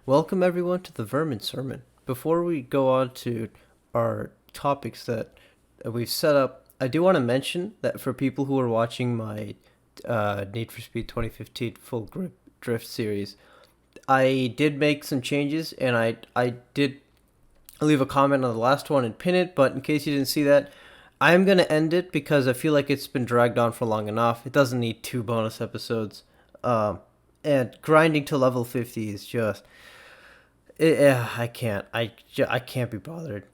Welcome everyone to the Vermin sermon. Before we go on to our topics that we've set up, I do want to mention that for people who are watching my Need for Speed 2015 Full Grip Drift series, I did make some changes and I did leave a comment on the last one and pin it, but in case you didn't see that, I'm going to end it because I feel like it's been dragged on for long enough. It doesn't need two bonus episodes. And grinding to level 50 is just I can't. I can't be bothered.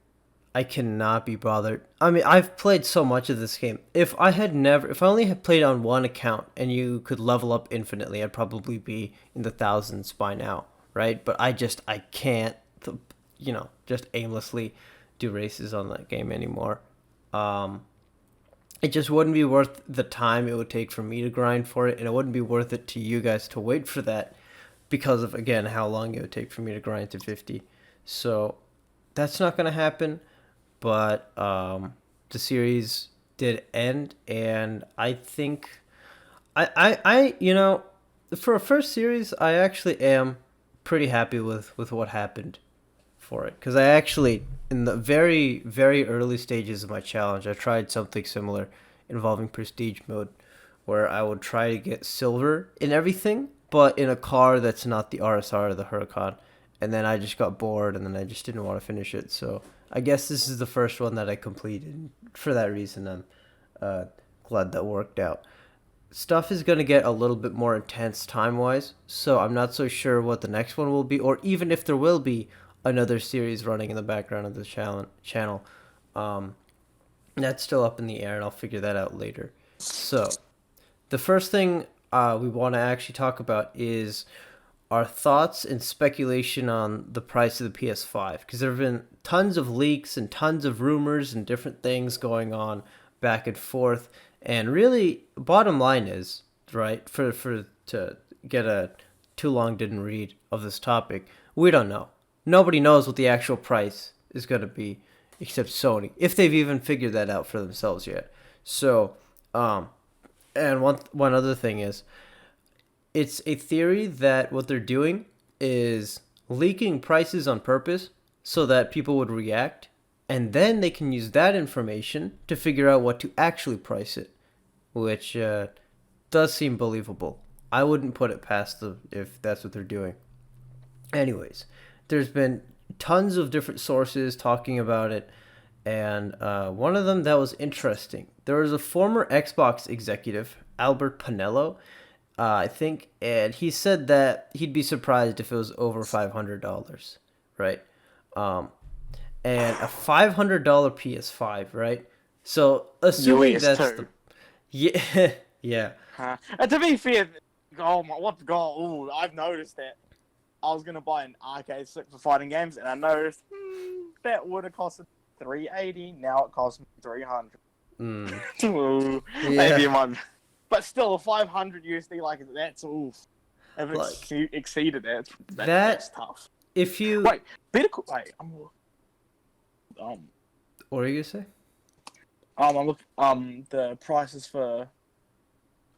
I cannot be bothered. I mean, I've played so much of this game. If I only had played on one account and you could level up infinitely, I'd probably be in the thousands by now, right? But I can't, just aimlessly do races on that game anymore. It just wouldn't be worth the time it would take for me to grind for it, and it wouldn't be worth it to you guys to wait for that because of, again, how long it would take for me to grind to 50. So that's not going to happen, but the series did end, and I think for a first series, I actually am pretty happy with what happened for it, because I actually, in the very, very early stages of my challenge, I tried something similar involving prestige mode, where I would try to get silver in everything, but in a car that's not the RSR or the Huracan. And then I just got bored, and then I just didn't want to finish it. So I guess this is the first one that I completed. For that reason, I'm glad that worked out. Stuff is going to get a little bit more intense time-wise, so I'm not so sure what the next one will be, or even if there will be another series running in the background of the channel. That's still up in the air, and I'll figure that out later. So, the first thing we want to actually talk about is our thoughts and speculation on the price of the PS5, because there have been tons of leaks and tons of rumors and different things going on back and forth. And really, bottom line is, right, to get a too long didn't read of this topic, we don't know. Nobody knows what the actual price is going to be except Sony, if they've even figured that out for themselves yet. So, and one other thing is, it's a theory that what they're doing is leaking prices on purpose so that people would react, and then they can use that information to figure out what to actually price it, which does seem believable. I wouldn't put it past them if that's what they're doing. Anyways, there's been tons of different sources talking about it, and one of them that was interesting. There was a former Xbox executive, Albert Pinello, I think, and he said that he'd be surprised if it was over $500, right? And a $500 PS5, right? So assuming US that's too. yeah, yeah, And to be fair, oh my, what god? Ooh, I've noticed that. I was gonna buy an arcade stick for fighting games, and I noticed that would have costed $380. Now it costs me $300. Ooh, yeah. maybe a month, but still, a 500 USD, like that's oof. If it Like, exceeded that, that that's tough. if you Wait, wait, what are you gonna say? I'm looking, the prices for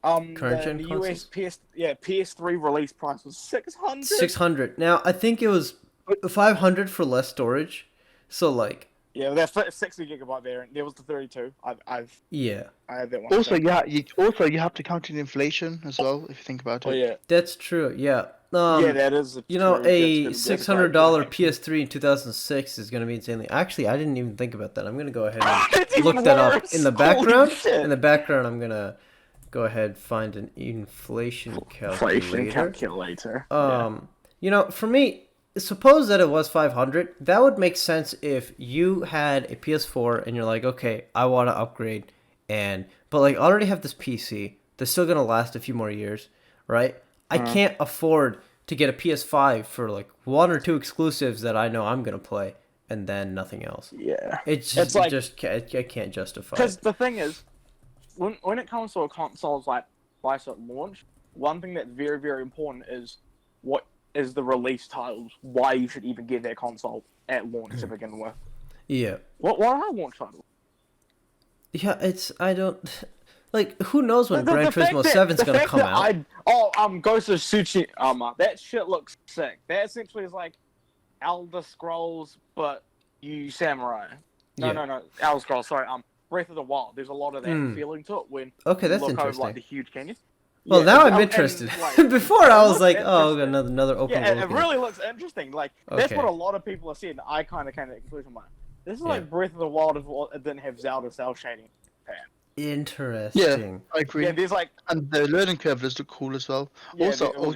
Current gen the consoles? PS3 release price was 600. 600. Now I think it was 500 for less storage. So like, Yeah, that 60 gigabyte variant. There was the 32. yeah, I had that one. Also, you have to count in inflation as well if you think about it. Oh yeah. that's true. Yeah. Yeah, that is. A $600 PS3 in 2006 is gonna be insanely. Actually, I didn't even think about that. I'm gonna go ahead It's and even look that up worse. in the Holy background. shit. In the background, I'm gonna go ahead and find an inflation Inflation calculator. calculator. For me, suppose that it was 500. That would make sense if you had a PS4 and you're like, okay, I want to upgrade, but like I already have this PC that's still gonna last a few more years, right? I can't afford to get a PS5 for like one or two exclusives that I know I'm gonna play, and then nothing else. Yeah. It's like I can't justify Because it. the thing is, when it comes to a console's like price at launch, one thing that's very, very important is what is the release titles. Why you should even get that console at launch to begin with. Yeah. What are launch titles? Yeah, Like, who knows when Gran fact Turismo that- 7's the gonna fact come that out? Ghost of Tsushima. That shit looks sick. That essentially is like Elder Scrolls, but you samurai. No, Yeah. no, Elder Scrolls. Sorry, Breath of the Wild. There's a lot of that feeling to it when Okay, you that's look over interesting. like the huge canyon. Well, Yeah, now I'm and, interested. like, Before I it was looks like, oh, interesting. another open Yeah, world it game. really looks interesting. Like that's Okay. what a lot of people are saying. I kind of came to the conclusion like this is Yeah. like Breath of the Wild if it didn't have Zelda cell shading. Interesting. I agree. Yeah, there's like And the learning curve does look cool as well. Yeah, Also, the- I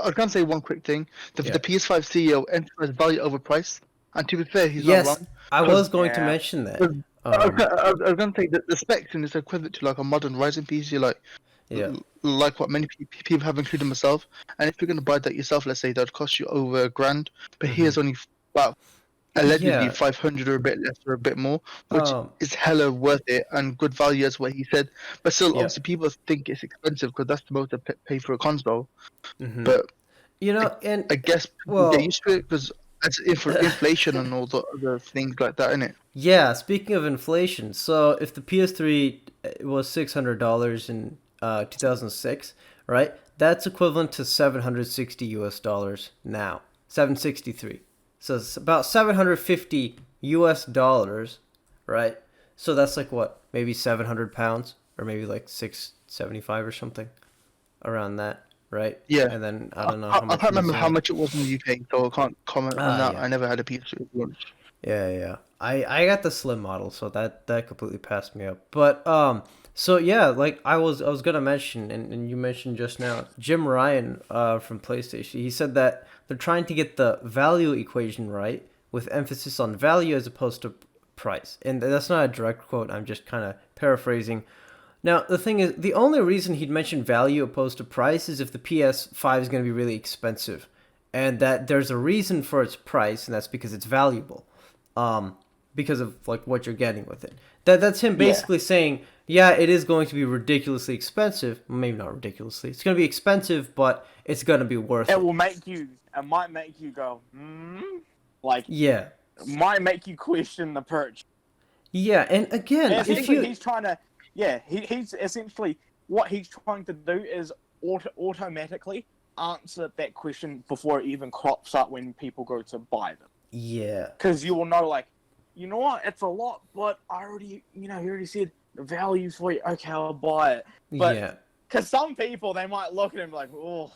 was gonna say one quick thing. Yeah. The PS5 CEO emphasized value over price, and to be fair, he's not Yes, wrong. I was going to Yeah. mention that. Because I was gonna say that the specs is equivalent to like a modern Ryzen PC, Yeah. like what many people have, including myself. And if you're gonna buy that yourself, let's say that'd cost you over $1,000, but here's only about allegedly Yeah. 500 or a bit less or a bit more, which Um, is hella worth it and good value as what he said. But still, Yeah. obviously, people think it's expensive because that's the most they pay for a console. mhm. But You know, and I guess people well, get used to it because it's inflation and all the other things like that, innit? yeah. Speaking of inflation, so if the PS3 was $600 in 2006, right? That's equivalent to $760 now. 763. So it's about $750, right? So that's like what, maybe 700 pounds, or maybe like 675 or something, around that, right? Yeah. And then I don't know I how much. can't remember was, how much it was in the UK, so I can't comment on that. yeah. I never had a PS3 launch. Yeah. I got the slim model, so that completely passed me up. But so yeah, like I was gonna mention, and you mentioned just now, Jim Ryan from PlayStation. He said that they're trying to get the value equation right, with emphasis on value as opposed to price. And that's not a direct quote. I'm just kind of paraphrasing. Now, the thing is, the only reason he'd mention value opposed to price is if the PS5 is going to be really expensive, and that there's a reason for its price, and that's because it's valuable, because of like what you're getting with it. That's him basically saying, yeah, it is going to be ridiculously expensive. Maybe not ridiculously. It's going to be expensive, but it's going to be worth it. it will make you. It might make you go, like Yeah. it might make you question the purchase. Yeah, and again, And if essentially, you he's trying to. Yeah, he's essentially what he's trying to do is automatically answer that question before it even crops up when people go to buy them. yeah. Because you will know, like, you know what, it's a lot, but I already, he already said the value's for you. Okay, I'll buy it. But Yeah. because some people, they might look at him like, oh,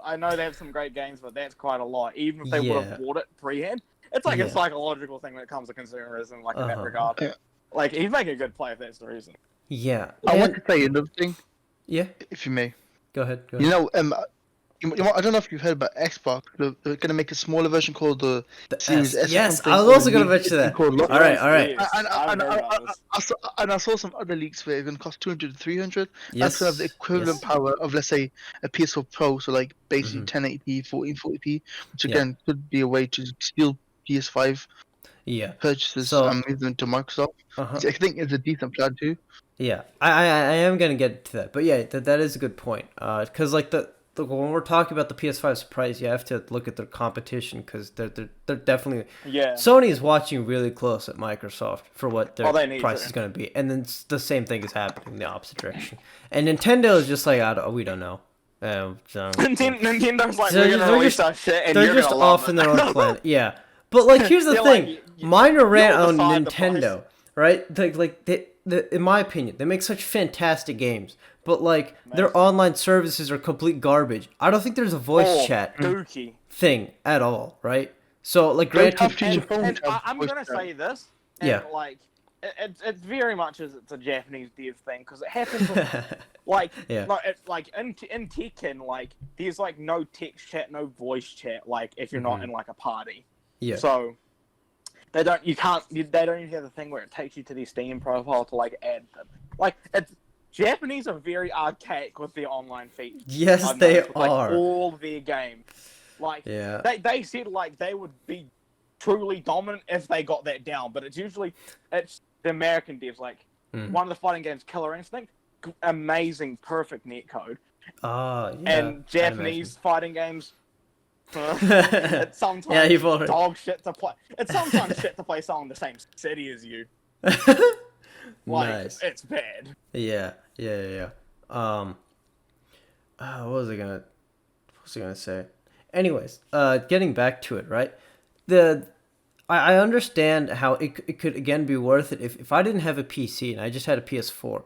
I know they have some great games, but that's quite a lot. Even if they would have bought it freehand, it's like a psychological thing when it comes to consumerism, like in that regard. Yeah. Like he's making a good play if that's the reason. Yeah. I want to say another thing, Yeah. if you may. Go ahead. You know, I don't know if you've heard about Xbox. They're gonna make a smaller version called the Series S. or Yes, something, I was or also gonna new mention that. called Lock. All right. Yes, I've heard about this. I saw some other leaks where it's gonna cost 200 to 300. Yes. That's gonna have the equivalent power of, let's say, a PS4 Pro, so like basically Mhm. 1080p, 1440p, which Yeah. again could be a way to steal PS5 Yeah. purchases So- and move them to Microsoft. Uh-huh. I think it's a decent plan too. Yeah, I am gonna get to that, but yeah, that is a good point. Because like the when we're talking about the PS5's price, you have to look at their competition because they're definitely Yeah. Sony is watching really close at Microsoft for what their they need price to. is gonna be, and then the same thing is happening in the opposite direction. And Nintendo is just like we don't know. So, Nintendo's like, So we're gonna they're release just- our shit, and they're you're just gonna love off it. in their own planet. Yeah, but like here's the They're thing: like, minor rant you'll on decide the Nintendo, right? In my opinion, they make such fantastic games, but like their online services are complete garbage. I don't think there's a voice chat Dookie. thing at all, right? So like, Don't granted, have to- your phone And to have I'm voice gonna chat. say this, and Yeah. like, it's very much as it's a Japanese dev thing because it happens with, like, Yeah. like in Tekken, like there's like no text chat, no voice chat, like if you're not in like a party. yeah, So they don't even have the thing where it takes you to their Steam profile to like add them. Like Japanese are very archaic with their online features. yes, I've they noticed with, like, are. all their games. Like Yeah, they said like they would be truly dominant if they got that down, but it's the American devs. Like one of the fighting games, Killer Instinct, amazing, perfect netcode, yeah, and Japanese fighting games. imagine. It's sometimes Yeah, you've already- dog shit to play. It's sometimes shit to play someone in the same city as you. Like, Nice. it's bad. Yeah. What was I gonna say? Anyways, getting back to it, right? The I understand how it could again be worth it if I didn't have a PC and I just had a PS4.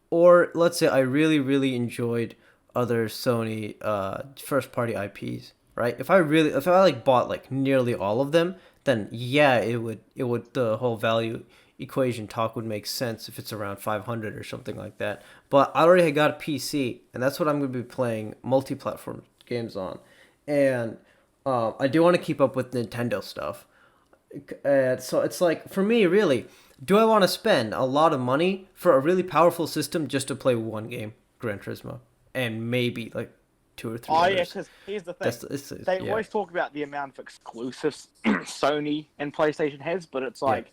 Or let's say I really, really enjoyed other Sony first party IPs, right? If I like bought like nearly all of them, then yeah, it would the whole value equation talk would make sense if it's around 500 or something like that. But I already got a PC, and that's what I'm going to be playing multi-platform games on. And I do want to keep up with Nintendo stuff. So it's like, for me, really, do I want to spend a lot of money for a really powerful system just to play one game, Gran Turismo, and maybe like two or three Oh yeah, others? because here's the thing. They Yeah. always talk about the amount of exclusives Sony and PlayStation has, but it's like,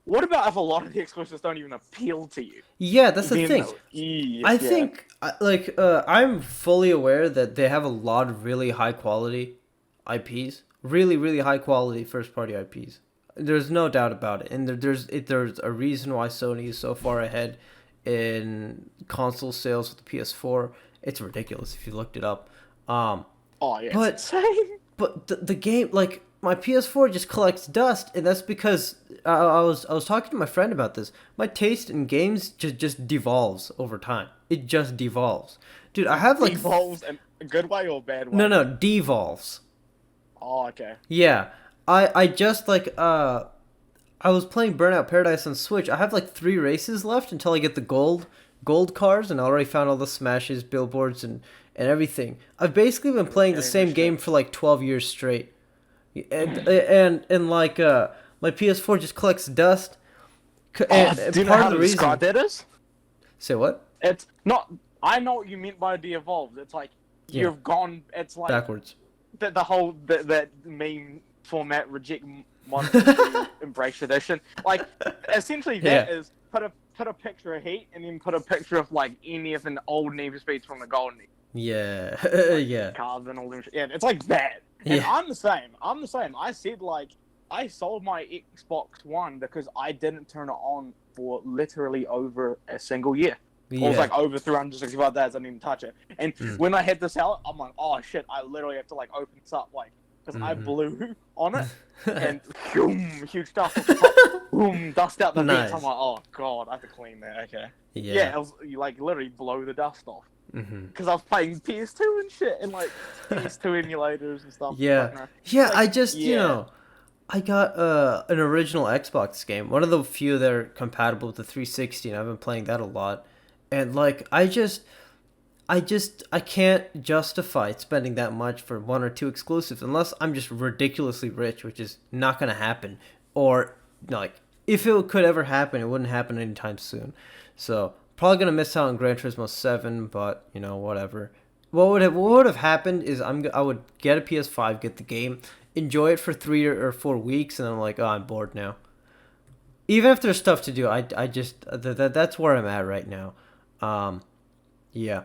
what about if a lot of the exclusives don't even appeal to you? Yeah, that's the Even thing. though- I yeah. think, I'm fully aware that they have a lot of really high quality IPs, really, really high quality first party IPs. There's no doubt about it, and there's a reason why Sony is so far ahead in console sales with the PS4. It's ridiculous if you looked it up. Oh yeah, but- it's insane. But the game, like my PS4, just collects dust, and that's because I was talking to my friend about this. My taste in games just devolves over time. It just devolves, dude. I have like Evolves in a good way or bad way? no devolves. Oh okay. Yeah, I just like I was playing Burnout Paradise on Switch. I have like 3 races left until I get the gold cars, and I already found all the smashes, billboards, and everything. I've basically been playing the same game for like 12 years straight, and like my PS4 just collects dust. And Do you know part how of the to reason. describe that is? Say what? It's not. I know what you meant by de-evolved. It's like Yeah. you've gone. It's like Backwards. the whole that meme format reject modern embrace tradition. Like essentially that is put a picture of Heat and then put a picture of like any of an old Need for Speeds from the Golden Age. Yeah, yeah. Cars and all them shit. Yeah, it's like that. And Yeah. I'm the same. I said like I sold my Xbox One because I didn't turn it on for literally over a single year. It was like over 365 days. I didn't even touch it. And when I had this out, I'm like, oh shit! I literally have to like open this up, like, because I blew on it, and boom, huge dust, off the top, boom, dust out the vents. Nice. I'm like, oh god, I have to clean that. Okay. Yeah. Yeah, it was, you like literally blow the dust off. Mm-hmm. Because I was playing PS2 and shit, and like PS2 emulators and stuff. Yeah. Like, no. Yeah, Like, I just, yeah. I got an original Xbox game, one of the few that are compatible with the 360, and I've been playing that a lot. And like, I can't justify spending that much for 1 or 2 exclusives unless I'm just ridiculously rich, which is not gonna happen. Or like, if it could ever happen, it wouldn't happen anytime soon. So probably gonna miss out on Gran Turismo 7, but whatever. What would have happened is I would get a PS5, get the game, enjoy it for 3 or 4 weeks, and then I'm like, oh, I'm bored now. Even if there's stuff to do, I just that's where I'm at right now. Yeah.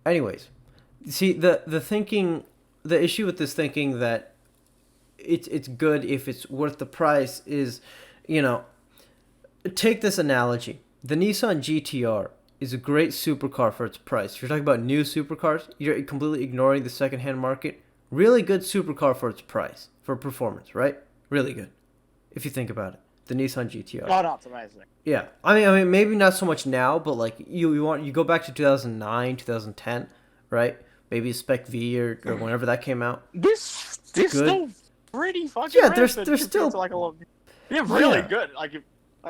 Anyways, see the thinking, the issue with this thinking that it's good if it's worth the price is, take this analogy. The Nissan GTR is a great supercar for its price. If you're talking about new supercars, you're completely ignoring the secondhand market. Really good supercar for its price, for performance, right? Really good, if you think about it. The Nissan GTR. Oh, no, it's amazing. Yeah, I mean, maybe not so much now, but like you go back to 2009, 2010, right? Maybe Spec V or whenever that came out. They're still pretty fucking. Yeah, they're rampant still. compared to, like, a lot. They're really Yeah. good. Like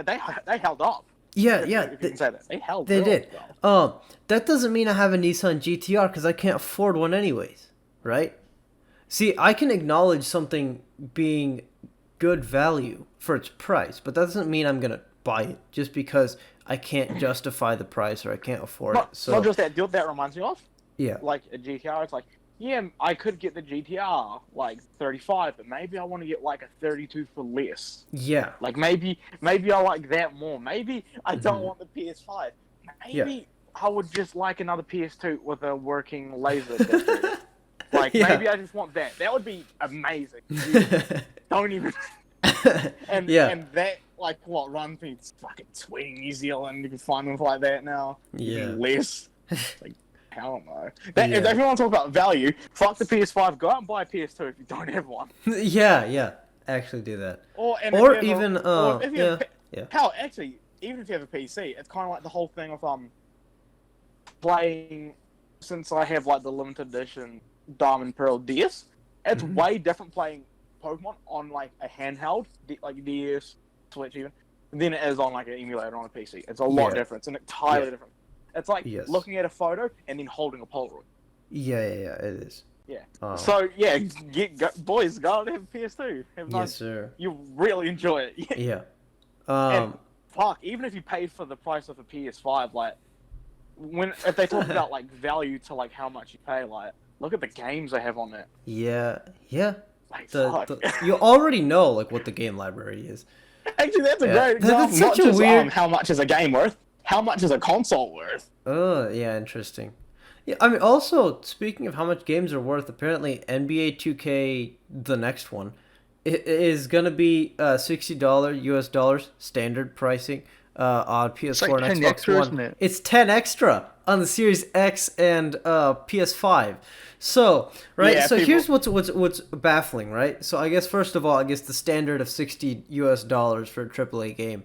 they held up. Yeah, If you can say that. They held. They really did. well. That doesn't mean I have a Nissan GTR because I can't afford one anyways, right? See, I can acknowledge something being good value for its price, but that doesn't mean I'm gonna buy it just because I can't justify the price or I can't afford it. So Not just that. That reminds me of yeah, like a GTR. It's like, yeah, I could get the GTR like 35, but maybe I want to get like a 32 for less. yeah, Like maybe I like that more. Maybe I don't want the PS5. Maybe I would just like another PS2 with a working laser. detector. Like Yeah. maybe I just want that. That would be amazing. You don't even. Yeah. and that like what runs me fucking sweet New Zealand. You can find them for like that now. Yeah. Even less. Like I don't know. If Yeah. everyone talk about value, fuck the PS5. Go out and buy a PS2 if you don't have one. Yeah. Actually do that. Or and Or if you have even or if you yeah. have, Yeah. hell, actually, even if you have a PC, it's kind of like the whole thing of playing. Since I have like the limited edition Diamond Pearl DS, it's Mhm. way different playing Pokemon on like a handheld, like DS, Switch even, than it is on like an emulator on a PC. It's a lot Yeah. different. It's an entirely Yeah. different. It's like Yes. looking at a photo and then holding a Polaroid. Yeah, it is. Yeah. Um, So yeah, boys, go out and have a PS2. Have yes, nice. sir. You really enjoy it. Yeah. Yeah. And fuck, even if you paid for the price of a PS5, like if they talk about like value to like how much you pay, like look at the games they have on there. Yeah. Like The, fuck. you already know like what the game library is. Actually, that's a Yeah. great example. That's such Not a just weird- how much is a game worth, how much is a console worth. Oh, yeah, interesting. Yeah, I mean, also speaking of how much games are worth, apparently NBA 2K, the next one, it is gonna be $60 US dollars standard pricing on PS4 like and 10 Xbox extra, One. isn't it? It's 10 extra on the Series X and PS5. So right, Yeah, so people- here's what's baffling, right? So I guess first of all, I guess the standard of $60 US dollars for a AAA game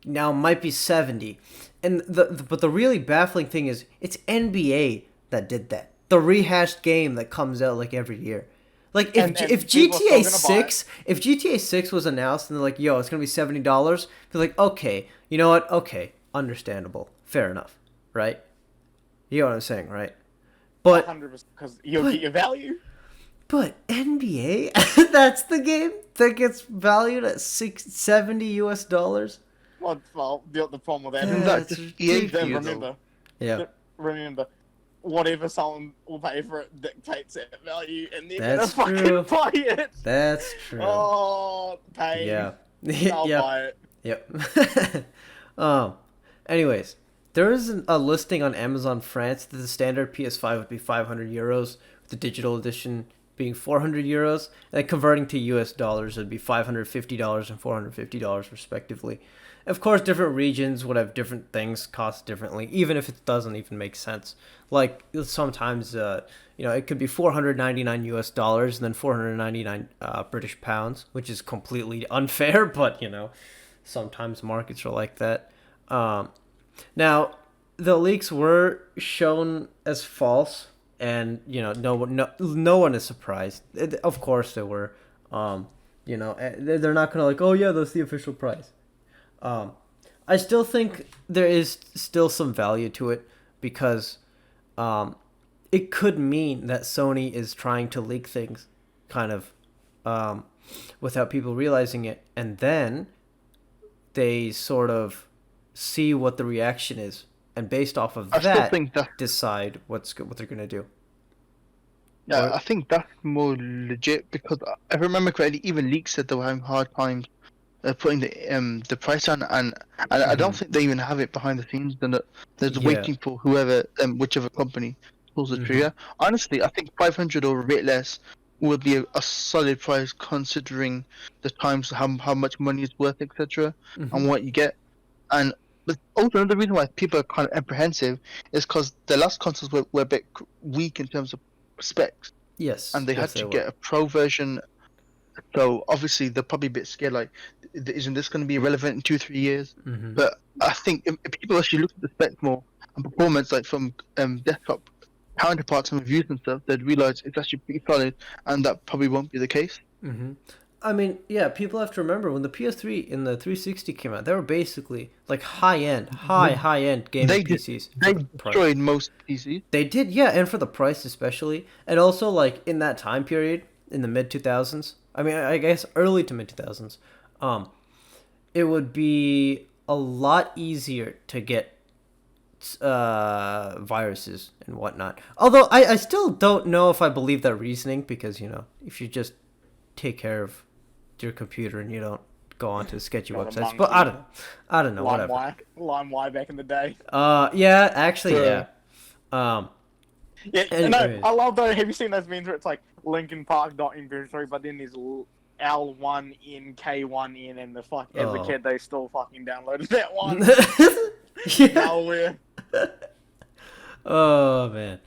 now might be 70. And but the really baffling thing is it's NBA that did that. The rehashed game that comes out like every year. Like if And if people are GTA still gonna buy 6 if GTA 6 was announced and they're like, "Yo, it's going to be $70." They're like, "Okay, you know what? Okay, understandable. Fair enough." Right? You know what I'm saying, right? But 100% because you'll get your value. But NBA, that's the game that gets valued at 70 US dollars. Well, the problem with that Isn't is that That's just EA then for you, remember, Yeah, remember, whatever someone will pay for it dictates that value, and they're That's gonna true. fucking buy it. that's true. Oh, pain. Yeah. I'll Yep. buy it. Yep. um. Anyways, there is a listing on Amazon France that the standard PS5 would be 500 euros, with the digital edition being 400 euros, and then converting to US dollars, it would be $550 and $450 respectively. Of course, different regions would have different things cost differently, even if it doesn't even make sense. Like sometimes, it could be 499 US dollars and then 499 British pounds, which is completely unfair, but sometimes markets are like that. Now, the leaks were shown as false, and no one is surprised. Of course, they were. They're not gonna like, oh yeah, that's the official price. I still think there is still some value to it because it could mean that Sony is trying to leak things kind of without people realizing it, and then they sort of see what the reaction is, and based off of I still that, think that decide what they're gonna do. Yeah, Or- I think that's more legit because if I remember correctly, even leaks said they were having hard times putting the price on, and I don't think they even have it behind the scenes. They're just Yeah. waiting for whichever company pulls the Mhm. trigger. Honestly, I think 500 or a bit less would be a solid price considering the times, how much money is worth, etc., Mhm. and what you get. And but also another reason why people are kind of apprehensive is because the last consoles were a bit weak in terms of specs, Yes, and they had yes, to were. get a pro version. So obviously they're probably a bit scared. Like, isn't this going to be relevant in 2-3 years? Mhm. But I think if people actually look at the specs more and performance, like from desktop counterparts and reviews and stuff, they'd realize it's actually pretty solid, and that probably won't be the case. Mm-hmm. I mean, yeah, people have to remember when the PS3 and the 360 came out, they were basically like high-end gaming They PCs. They for the price. destroyed most PCs. They did, yeah, and for the price especially, and also like in that time period in the mid 2000s. I mean, I guess early to mid 2000s. It would be a lot easier to get viruses and whatnot. Although I still don't know if I believe that reasoning because if you just take care of your computer and you don't go onto sketchy Got a websites, but I don't know, whatever. LimeWire back in the day. Yeah, actually, Yeah. yeah. Yeah, Anyways. no, I love though. Have you seen those memes where it's like Linkin Park dot inventory, but then there's L1N K1N, and as a Oh. kid they still fucking downloaded that one. Yeah. Malware. Oh man.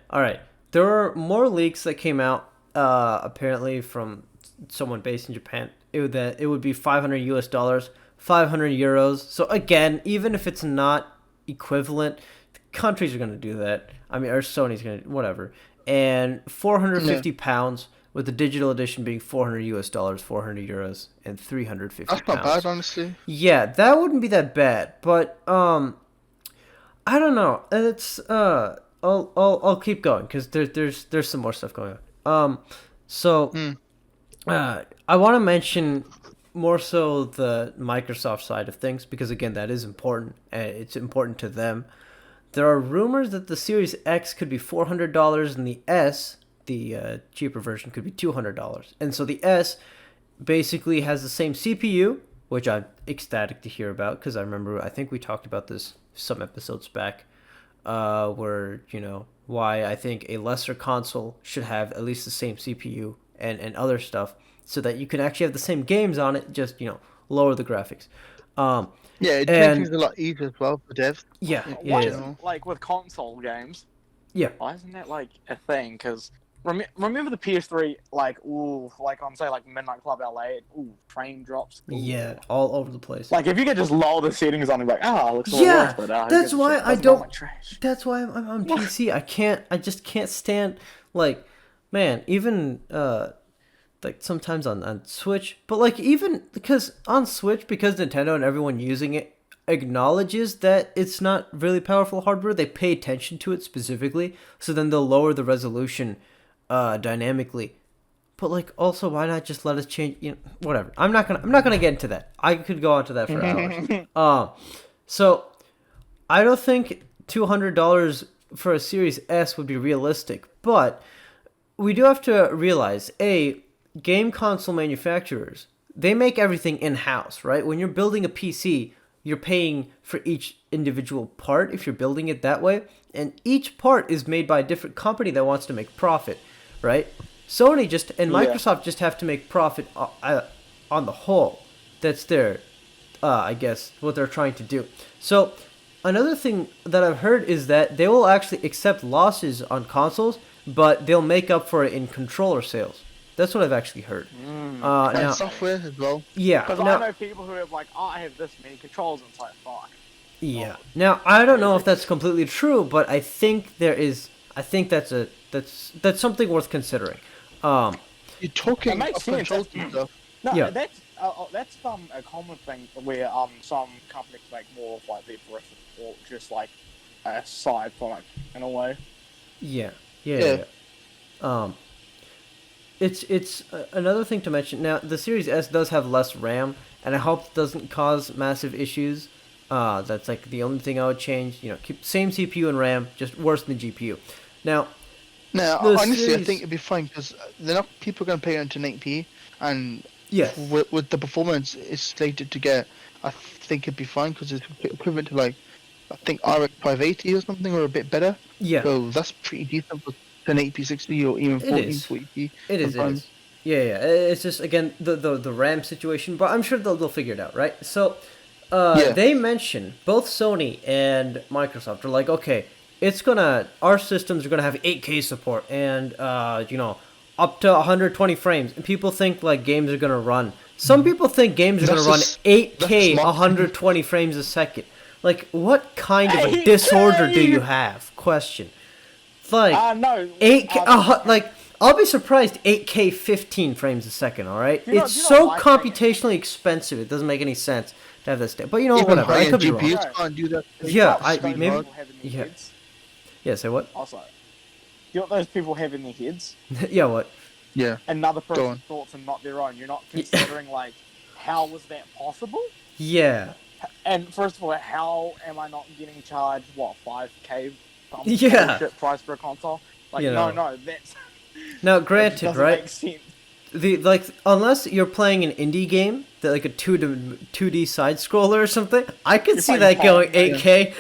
All right. There are more leaks that came out. Apparently from someone based in Japan. It would be $500, 500 euros. So again, even if it's not equivalent, the countries are gonna do that. I mean, or Sony's gonna whatever. And 450 pounds, with the digital edition being $400, 400 euros, and 350 That's not pounds. bad, honestly. Yeah, that wouldn't be that bad, but I don't know. And it's I'll keep going because there's some more stuff going on. So I want to mention more so the Microsoft side of things because again that is important and it's important to them. There are rumors that the Series X could be $400 and the S, the cheaper version, could be $200. And so the S basically has the same CPU, which I'm ecstatic to hear about because I think we talked about this some episodes back, where why I think a lesser console should have at least the same CPU and other stuff so that you can actually have the same games on it, just lower the graphics. Yeah, it makes And things a lot easier as well for devs. yeah, Why yeah, isn't, like with console games? yeah. Why isn't that like a thing? Because remember the PS3, like on say like Midnight Club LA, frame drops. Ooh. Yeah, all over the place. Like if you could just lower the settings on it, like it looks a little Yeah, worse, but who that's gives a why shit? I Doesn't look don't- like trash. That's why I'm on PC. I just can't stand like, man, even like sometimes on Switch, but like even because on Switch, because Nintendo and everyone using it acknowledges that it's not really powerful hardware, they pay attention to it specifically, so then they'll lower the resolution dynamically. But like also why not just let us change, whatever. I'm not gonna get into that. I could go on to that for hours. So I don't think $200 for a Series S would be realistic, but we do have to realize game console manufacturers, they make everything in-house, right? When you're building a PC, you're paying for each individual part if you're building it that way, and each part is made by a different company that wants to make profit, right? Sony and Microsoft just have to make profit on the whole. That's their, I guess, what they're trying to do. So another thing that I've heard is that they will actually accept losses on consoles, but they'll make up for it in controller sales. That's what I've actually heard. And Now, software as well. yeah. Because I know people who have like, I have this many controls, and it's like, fuck. Yeah. Now I don't know if that's completely true, but I think there is. I think that's something worth considering. You're talking It makes of sense. controls and stuff. No, Yeah. that's a common thing where some companies make more of like their peripheral or just like a side product in a way. Yeah. Yeah. It's another thing to mention. Now the Series S does have less RAM, and I hope it doesn't cause massive issues. That's like the only thing I would change. Keep same CPU and RAM, just worse than the GPU. Now, No, The honestly, I series- think it'd be fine because they're not people are going to pay into 9p, and yes, with the performance it's slated to get, I think it'd be fine because it's equivalent to like, I think RX 580 or something, or a bit better. yeah, So that's pretty decent for 1080p 60 or even It is. 1440p. it is. sometimes. Yeah. It's just again the RAM situation, but I'm sure they'll figure it out, right? So, Yeah. they mention both Sony and Microsoft are like, okay, our systems are gonna have 8K support and up to 120 frames, and people think like games are gonna run. Some people think games are gonna run 8K, that's 120 frames a second. Like, what kind of a 8K? disorder do you have? Question. Like, No. 8K, like, I'll be surprised 8K 15 frames a second, alright? Do you not- It's do you so not like computationally expensive, it doesn't make any sense to have this. But Even whatever, I high-end could be wrong. GPUs can't do that. Yeah, Those maybe. people have in their Yeah. heads. Yeah, say what? Also, you know what those people have in their heads? Yeah, what? Yeah. Another Go person's on. thoughts and not their own. You're not considering like, how was that possible? Yeah. And first of all, how am I not getting charged 5K? Some Yeah. bullshit price for a console? Like, You no, know. that's Now, that granted, doesn't right? make sense. Unless you're playing an indie game, that like a 2D side scroller or something, I could You're see playing that going Pong, 8K.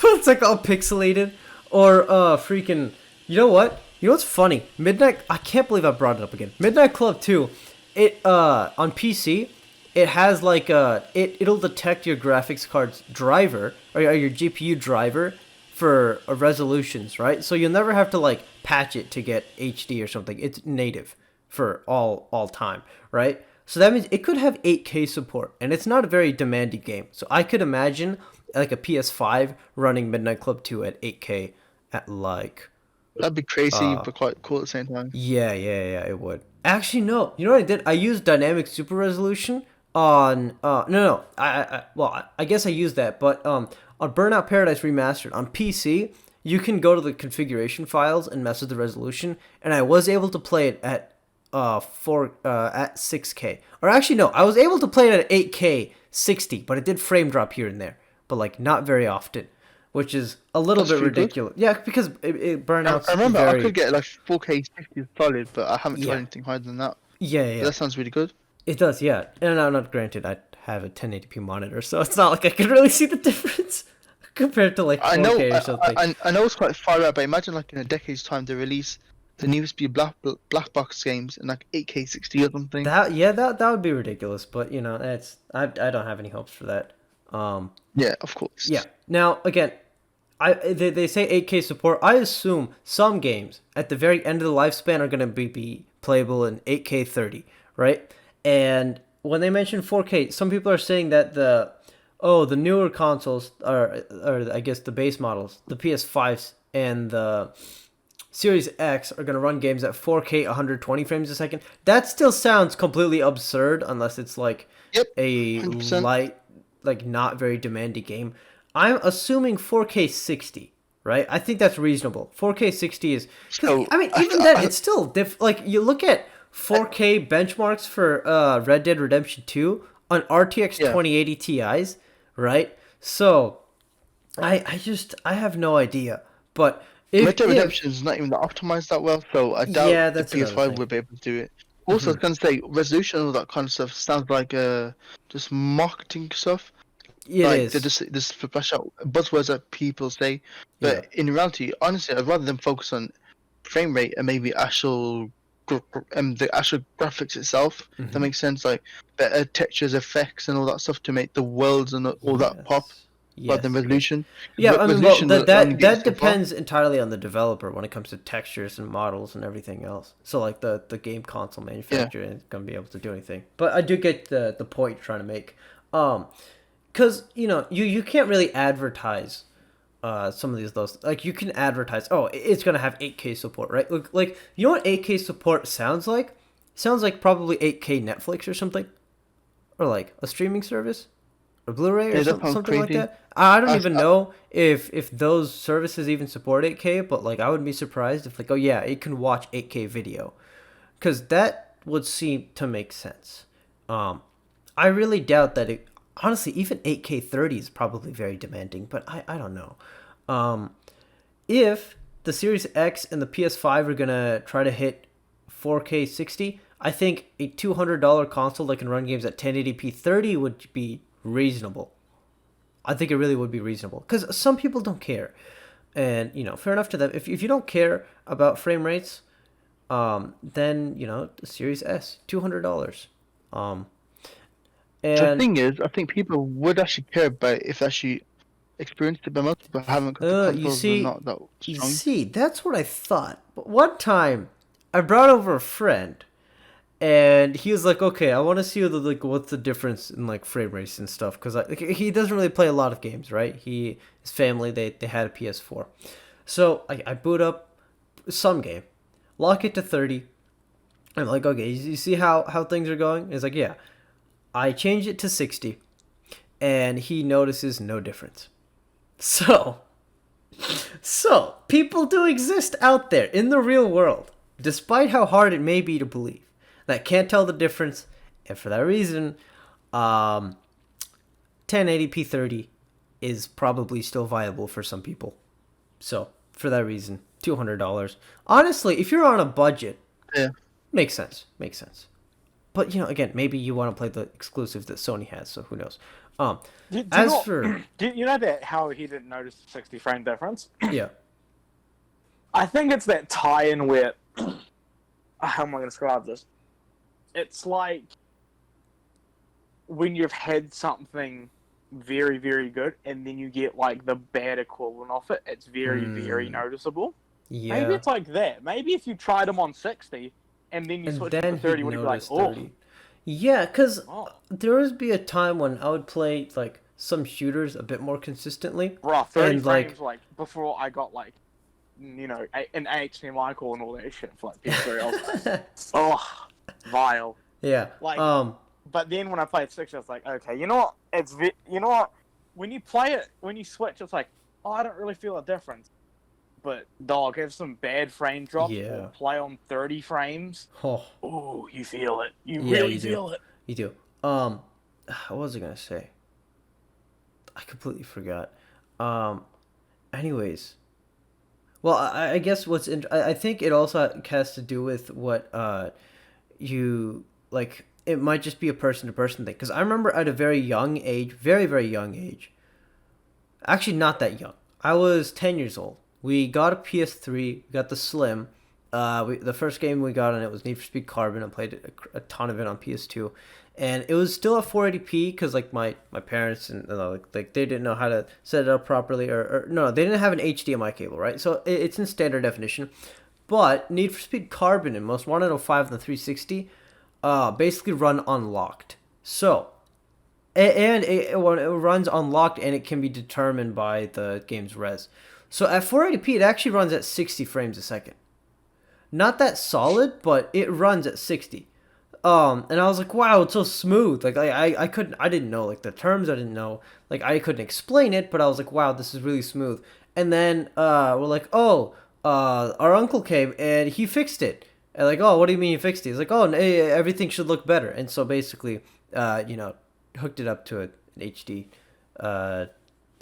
But it's like all pixelated, or freaking. You know what? You know what's funny? I can't believe I brought it up again. Midnight Club 2 it on PC, it has like it'll detect your graphics card's driver or your GPU driver for resolutions, right? So you'll never have to like patch it to get HD or something. It's native for all time, right? So that means it could have 8K support, and it's not a very demanding game. So I could imagine like a PS5 running Midnight Club 2 at 8K at like That'd be crazy, uh but quite cool at the same time. yeah, it would. Actually, no. You know what I did? I used dynamic super resolution on no. I guess I used that, but on Burnout Paradise Remastered on PC, you can go to the configuration files and mess with the resolution, and I was able to play it at 6K. Or actually no, I was able to play it at 8K 60, but it did frame drop here and there, but like not very often, which is a little That's bit pretty good. ridiculous. Yeah, because it Burnout's I remember I very could get like 4K 60 solid, but I haven't tried yeah. anything higher than that. But Yeah. that sounds really good. It does, yeah. And I'm not granted, I have a 1080p monitor, so it's not like I can really see the difference compared to like I know, 4K or something. I know it's quite far out, but imagine like in a decade's time they release the new speed black box games in like 8K 60 or something. That would be ridiculous, but you know, it's I don't have any hopes for that. Yeah, of course. Yeah. Now again, they say 8K support. I assume some games at the very end of the lifespan are going to be playable in 8K 30, right? And when they mention 4K, some people are saying that the newer consoles or I guess the base models, the PS5s and the Series X are going to run games at 4K 120 frames a second. That still sounds completely absurd unless it's like Yep, a 100%. light, like not very demanding game. I'm assuming 4K 60, right? I think that's reasonable. 4K 60 is, because So I mean, even then, it's still like you look at 4K benchmarks for Red Dead Redemption 2 on RTX yeah, 2080 Ti's, right? So I have no idea, but Red Dead if Redemption is not even optimized that well, so I doubt yeah, the that's another PS5 thing. will be able to do it. Also, I was gonna say resolution and all that kind of stuff sounds like just marketing stuff. It Like they're is. just this flash out buzzwords that people say, Yeah. but in reality, honestly, I'd rather them focus on frame rate and maybe the actual graphics itself. That Hmm. makes sense, like better textures, effects, and all that stuff to make the worlds and all that pop, Yes. rather than Yes. resolution. Yeah, I mean, well, Resolution will only get you that so far. depends entirely on the developer when it comes to textures and models and everything else. So, like the game console Yeah, manufacturer isn't gonna be able to do anything. But I do get the point you're trying to make. Because you know you can't really advertise some of those like you can advertise it's gonna have 8K support, right? Like you know what 8K support sounds like? Sounds like probably 8K Netflix or something, or like a streaming service or Blu-ray or yeah, that sounds something like crazy. that. I don't I, even know if those services even support 8K, but like I would be surprised if like oh yeah it can watch 8K video, because that would seem to make sense. Um, I really doubt that it. Honestly, even 8K 30 is probably very demanding, but I don't know. Um, if the Series X and the PS5 are gonna try to hit 4K 60, I think a $200 console that can run games at 1080p 30 would be reasonable. I think it really would be reasonable because some people don't care, and you know, fair enough to them. If you don't care about frame rates, then you know the Series S, $200. Um, the and thing is, I think people would actually care about it if they actually experienced it, but most people haven't because the you consoles are see, not that you strong. see, that's what I thought. But one time, I brought over a friend, and he was like, "Okay, I want to see what's the difference in like frame rates and stuff," because like, he doesn't really play a lot of games, right? His family they had a PS4, so I boot up some game, lock it to 30. I'm like, okay, you see how things are going? It's like, yeah. I change it to 60, and he notices no difference. So people do exist out there in the real world, despite how hard it may be to believe, that can't tell the difference, and for that reason, 1080p 30 is probably still viable for some people. So for that reason, $200. Honestly, if you're on a budget, Yeah. makes sense. Makes sense. But you know, again, maybe you want to play the exclusives that Sony has, so who knows? Do you As know? for Do you know that how he didn't notice the 60 frame difference? yeah, I think it's that tie-in where. How am I going to describe this? it's like when you've had something very, very good and then you get like the bad equivalent of it, it's very, very noticeable. Maybe Yeah. it's like that. Maybe if you tried them on 60 and then you And switched to then he'd 30, would you be like, notice oh, 30. Yeah, because oh, there would be a time when I would play, like, some shooters a bit more consistently. bruh, 30 And, like, frames, like, before I got, like, an HDMI call and all that shit for, like, PS3. I was like, oh, vile. yeah. Like, but then when I played 60, I was like, okay, you know what? You know what? When you play it, when you switch, it's like, oh, I don't really feel a difference. But, dog, have some bad frame drops Yeah. or play on 30 frames. Oh, Oh, you feel it. You yeah, really you do. feel it. You do. What was I gonna say? I completely forgot. Anyways, well, I guess I think it also has to do with what you like. It might just be a person to person thing. Because I remember at a very young age, very very young age. Actually, not that young. I was 10 years old. We got a PS3. We got the Slim. The first game we got on it was Need for Speed Carbon. I played a ton of it on PS2, and it was still at 480p because like my parents and like they didn't know how to set it up properly, or no, they didn't have an HDMI cable, right? So it's in standard definition. But Need for Speed Carbon and Most Wanted 05 and the 360 basically run unlocked. So and when it runs unlocked and it can be determined by the game's res. So at 480p, it actually runs at 60 frames a second. Not that solid, but it runs at 60. And I was like, wow, it's so smooth. Like I didn't know like the terms. I didn't know like I couldn't explain it, but I was like, wow, this is really smooth. And then we're like, oh, our uncle came and he fixed it. And like, oh, what do you mean you fixed it? He's like, oh, everything should look better. And so basically, hooked it up to an HD,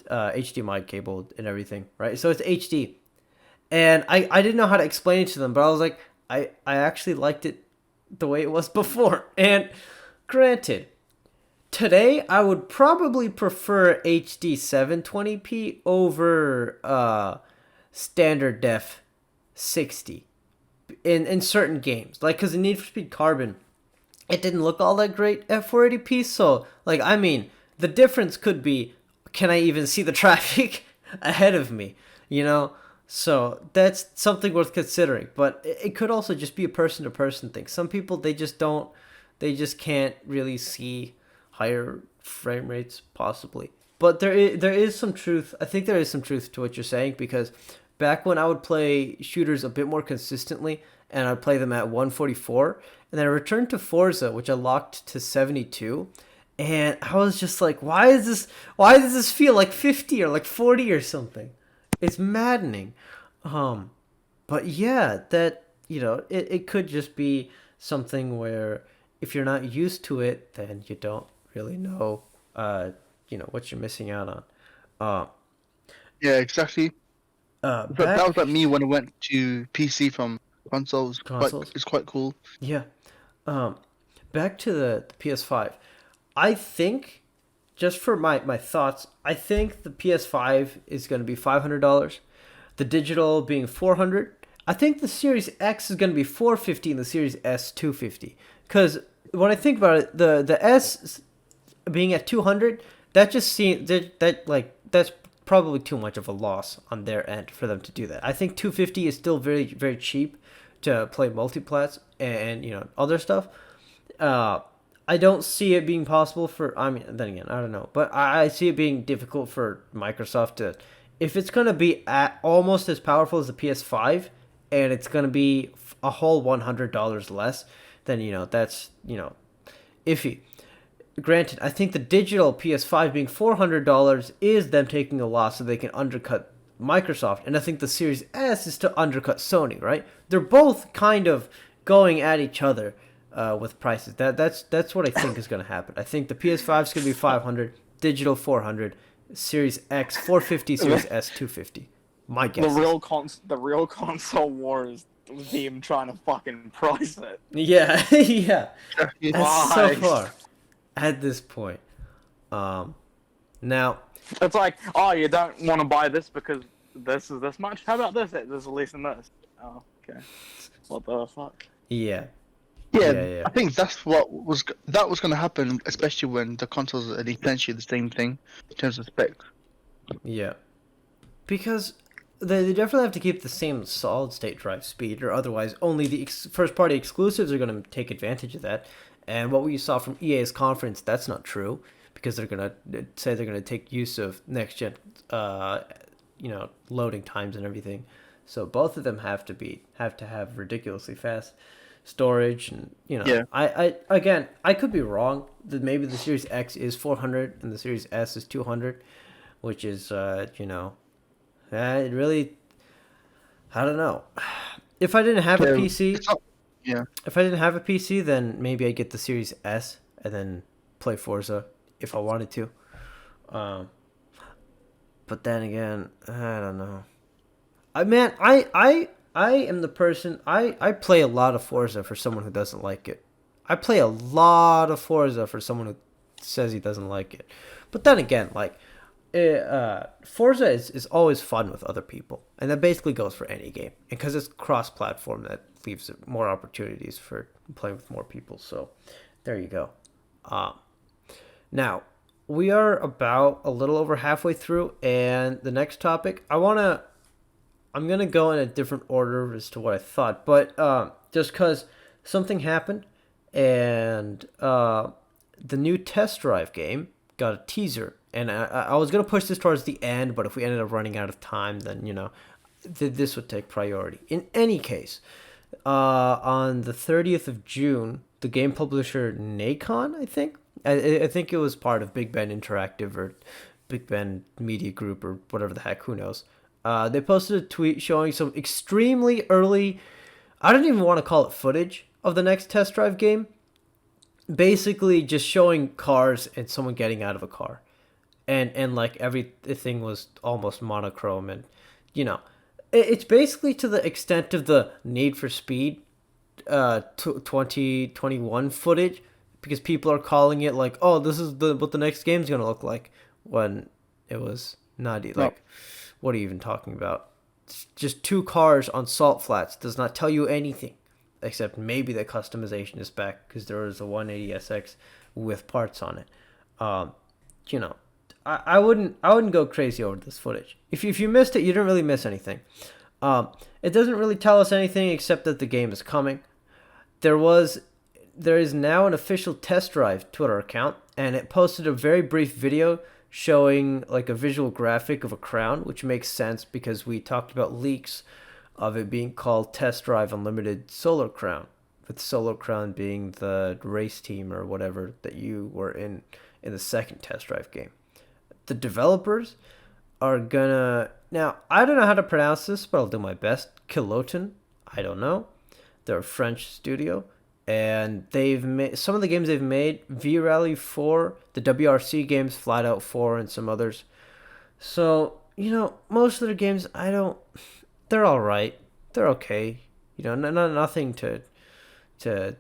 HDMI cable and everything, right? So it's HD. And I didn't know how to explain it to them, but I was like, I actually liked it the way it was before. And granted, today I would probably prefer HD 720p over standard def 60 in certain games. Like, because in Need for Speed Carbon, it didn't look all that great at 480p. So, like, I mean, the difference could be, can I even see the traffic ahead of me? You know? So that's something worth considering. But it could also just be a person-to-person thing. Some people, they just can't really see higher frame rates, possibly. But there is some truth. I think there is some truth to what you're saying, because back when I would play shooters a bit more consistently, and I'd play them at 144, and then I returned to Forza, which I locked to 72, and I was just like, why does this feel like 50 or like 40 or something? It's maddening. But yeah, that, it could just be something where if you're not used to it, then you don't really know, what you're missing out on. Yeah, exactly. But that was like me when I went to PC from consoles. Consoles? It's quite cool. Yeah. Back to the PS5. I think, just for my thoughts, I think the PS5 is going to be $500. The digital being $400. I think the Series X is going to be $450 and the Series S $250. Because when I think about it, the S being at $200, that just seems that's probably too much of a loss on their end for them to do that. I think $250 is still very very cheap to play multiplats and other stuff. I don't see it being possible for. I mean, then again, I don't know, but I see it being difficult for Microsoft to, if it's gonna be almost as powerful as the PS5, and it's gonna be a whole $100 less, then that's iffy. Granted, I think the digital PS5 being $400 is them taking a loss so they can undercut Microsoft, and I think the Series S is to undercut Sony, right? They're both kind of going at each other with prices. That's what I think is going to happen. I think the PS5 is going to be $500, digital $400, Series X $450, Series S $250. My guess. The real console war is them trying to fucking price it. Yeah, yeah. That's so Why? far at this point. Now It's like, oh, you don't want to buy this because this is this much? How about this? This is less than this. Oh, okay. What the fuck? yeah. Yeah, Yeah, yeah, I think that was going to happen, especially when the consoles are essentially the same thing in terms of specs. yeah. Because they definitely have to keep the same solid state drive speed, or otherwise only the first party exclusives are going to take advantage of that. And what we saw from EA's conference, that's not true, because they're going to say they're going to take use of next gen, loading times and everything. So both of them have to have ridiculously fast storage, and Yeah, I again, I could be wrong that maybe the Series X is 400 and the Series S is 200, which is it really, I don't know. If I didn't have a yeah, PC, it's not. Yeah, if I didn't have a PC, then maybe I'd get the Series S and then play Forza if I wanted to. Um, but then again, I don't know. I am the person. I play a lot of Forza for someone who doesn't like it. I play a lot of Forza for someone who says he doesn't like it. But then again, like Forza is always fun with other people, and that basically goes for any game. And because it's cross-platform, that leaves more opportunities for playing with more people. So, there you go. Um, Now we are about a little over halfway through, and the next topic I'm gonna go in a different order as to what I thought, but just because something happened, and the new test drive game got a teaser, and I was gonna push this towards the end, but if we ended up running out of time, then this would take priority. In any case, on the 30th of June, the game publisher Nacon, I think it was part of Big Ben Interactive or Big Ben Media Group or whatever the heck, who knows. They posted a tweet showing some extremely early, I don't even want to call it footage of the next test drive game. Basically, just showing cars and someone getting out of a car, and like everything was almost monochrome, and you know, it's basically to the extent of the Need for Speed, 2021 footage, because people are calling it like, oh, this is what the next game's gonna look like, when it was not no, like, what are you even talking about? It's just two cars on salt flats does not tell you anything, except maybe the customization is back because there was a 180SX with parts on it. Um, you know, I wouldn't go crazy over this footage. If you missed it, you didn't really miss anything. It doesn't really tell us anything except that the game is coming. There was there is now an official test drive Twitter account, and it posted a very brief video showing like a visual graphic of a crown, which makes sense because we talked about leaks of it being called Test Drive Unlimited Solar Crown, with Solar Crown being the race team or whatever that you were in the second test drive game. The developers are gonna, now I don't know how to pronounce this, but I'll do my best. Kiloton, I don't know. They're a French studio, and they've made some of the games they've made: V Rally 4, the WRC games, Flat Out 4, and some others. So most of their games, I don't. They're all right. They're okay. Nothing to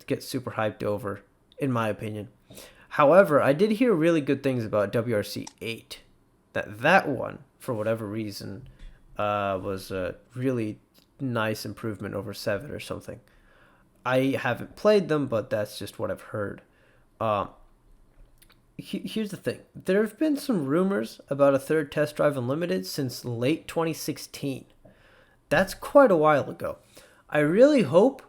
get super hyped over, in my opinion. However, I did hear really good things about WRC 8. That one, for whatever reason, was a really nice improvement over 7 or something. I haven't played them, but that's just what I've heard. Um, Here's the thing. There have been some rumors about a third Test Drive Unlimited since late 2016. That's quite a while ago. I really hope,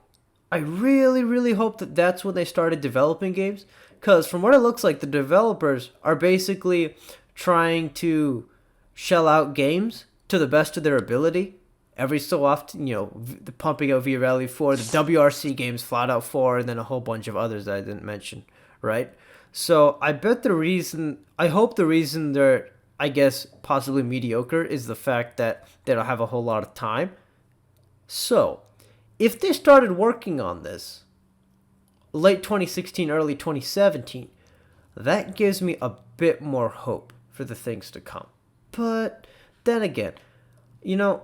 I really, really hope that that's when they started developing games. Because from what it looks like, the developers are basically trying to shell out games to the best of their ability. Every so often, the pumping out V Rally 4, the WRC games, Flat Out 4, and then a whole bunch of others that I didn't mention, right? So I hope the reason they're, I guess, possibly mediocre is the fact that they don't have a whole lot of time. So, if they started working on this late 2016, early 2017, that gives me a bit more hope for the things to come. But then again, you know,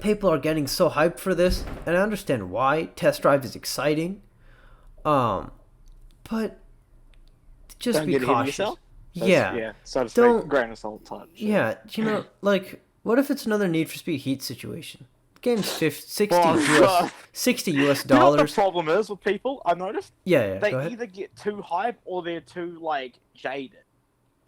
people are getting so hyped for this, and I understand why. Test Drive is exciting. But just Don't be get ahead of cautious. yourself. Yeah. Yeah, so to Don't. speak, grain of salt touch. Yeah, like, what if it's another Need for Speed Heat situation? game's 50, 60 Oh, US God. 60 US You know what the dollars. problem is with people? I noticed Yeah, they go ahead. either get too hype or they're too like jaded.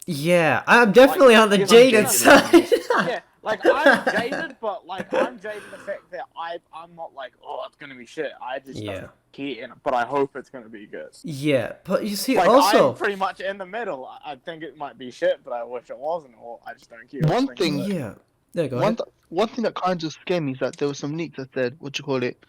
Yeah, I'm definitely on the you know, jaded jaded side. Yeah, like I'm jaded, but like I'm jaded in the fact that I'm not like, oh, it's gonna be shit. I just Yeah. don't care, but I hope it's gonna be good. Yeah, but you see, Like I'm also, pretty much in the middle. I think it might be shit, but I wish it wasn't, or I just don't care. what One you think thing, of it. yeah. Yeah, go one ahead. th- one thing that kind of scared me is that there was some leaks that said, what you call it,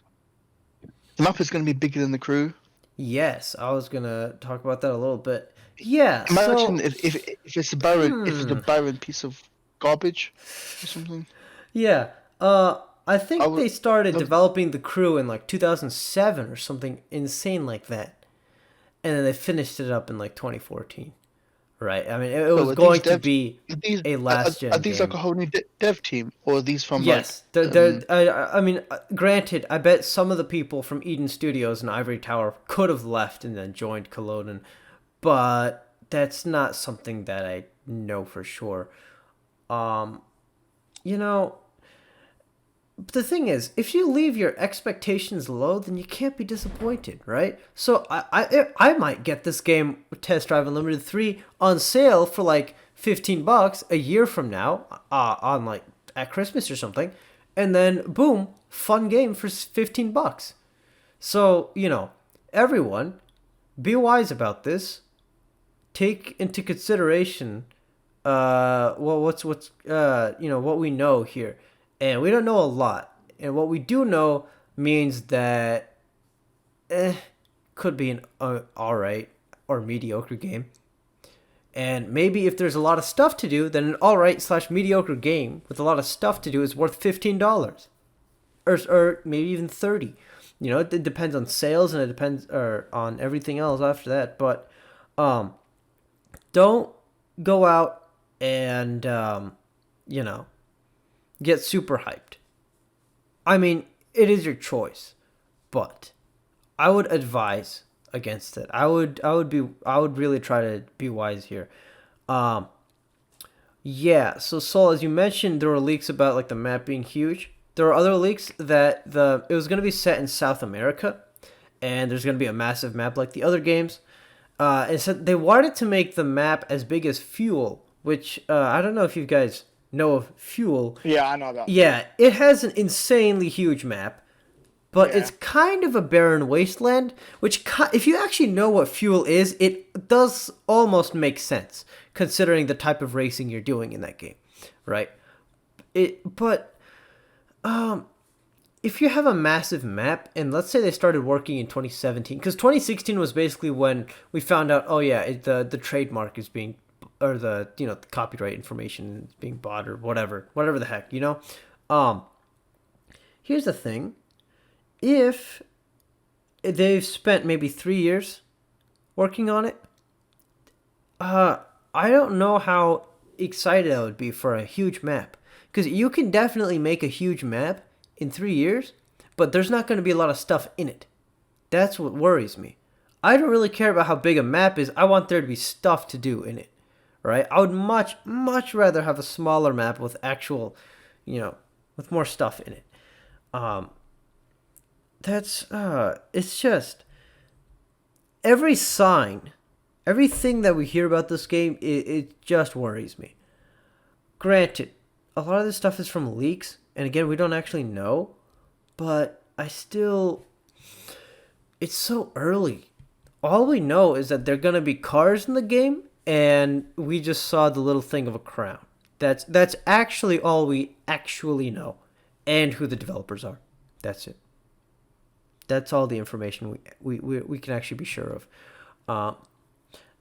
the map is going to be bigger than the crew. Yes, I was gonna talk about that a little bit. Yeah, Imagine so, if it's a barren piece of garbage or something. yeah, I I think would. they started That, developing the crew in like 2007 or something insane like that, and then they finished it up in like 2014. Right? I mean, it so was going to be a last are gen these like game. a whole new dev team, or are these from like Yes, they're, I mean, granted, I bet some of the people from Eden Studios and Ivory Tower could have left and then joined Culloden, but that's not something that I know for sure. Um, you know, the thing is, if you leave your expectations low, then you can't be disappointed, right? So I might get this game, Test Drive Unlimited 3, on sale for like $15 a year from now, on like at Christmas or something, and then boom, fun game for $15. So, everyone, be wise about this. Take into consideration what we know here, and we don't know a lot, and what we do know means that could be an all right or mediocre game, and maybe if there's a lot of stuff to do, then an all right slash mediocre game with a lot of stuff to do is worth $15, or maybe even 30. It depends on sales, and it depends on everything else after that, but don't go out and get super hyped. I mean, it is your choice, but I would advise against it. I would really try to be wise here. Um yeah, so Sol, as you mentioned, there were leaks about like the map being huge. There were other leaks that it was going to be set in South America, and there's going to be a massive map like the other games. And so they wanted to make the map as big as Fuel, which I don't know if you guys know of Fuel. Yeah, I know about. Yeah, it has an insanely huge map, but Yeah. it's kind of a barren wasteland, which, if you actually know what Fuel is, it does almost make sense, considering the type of racing you're doing in that game, right? But if you have a massive map, and let's say they started working in 2017, because 2016 was basically when we found out, oh yeah, the trademark is being, or the copyright information is being bought, or whatever the heck. Here's the thing: if they've spent maybe 3 years working on it, I don't know how excited I would be for a huge map, because you can definitely make a huge map in 3 years, but there's not going to be a lot of stuff in it. That's what worries me. I don't really care about how big a map is. I want there to be stuff to do in it, right? I would much, much rather have a smaller map with actual, with more stuff in it. It's just every sign, everything that we hear about this game, it just worries me. Granted, a lot of this stuff is from leaks, and again, we don't actually know, but it's so early. All we know is that there are gonna be cars in the game, and we just saw the little thing of a crown. That's actually all we actually know, and who the developers are. That's it. That's all the information we can actually be sure of.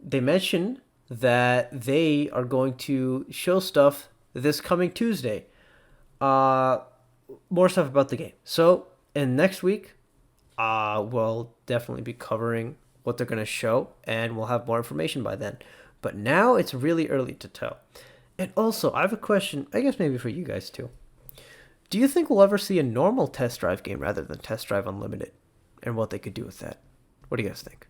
They mentioned that they are going to show stuff this coming Tuesday. More stuff about the game. So, in next week, we'll definitely be covering what they're going to show, and we'll have more information by then. But now it's really early to tell. And also, I have a question, I guess maybe for you guys too. Do you think we'll ever see a normal test drive game rather than Test Drive Unlimited, and what they could do with that? What do you guys think?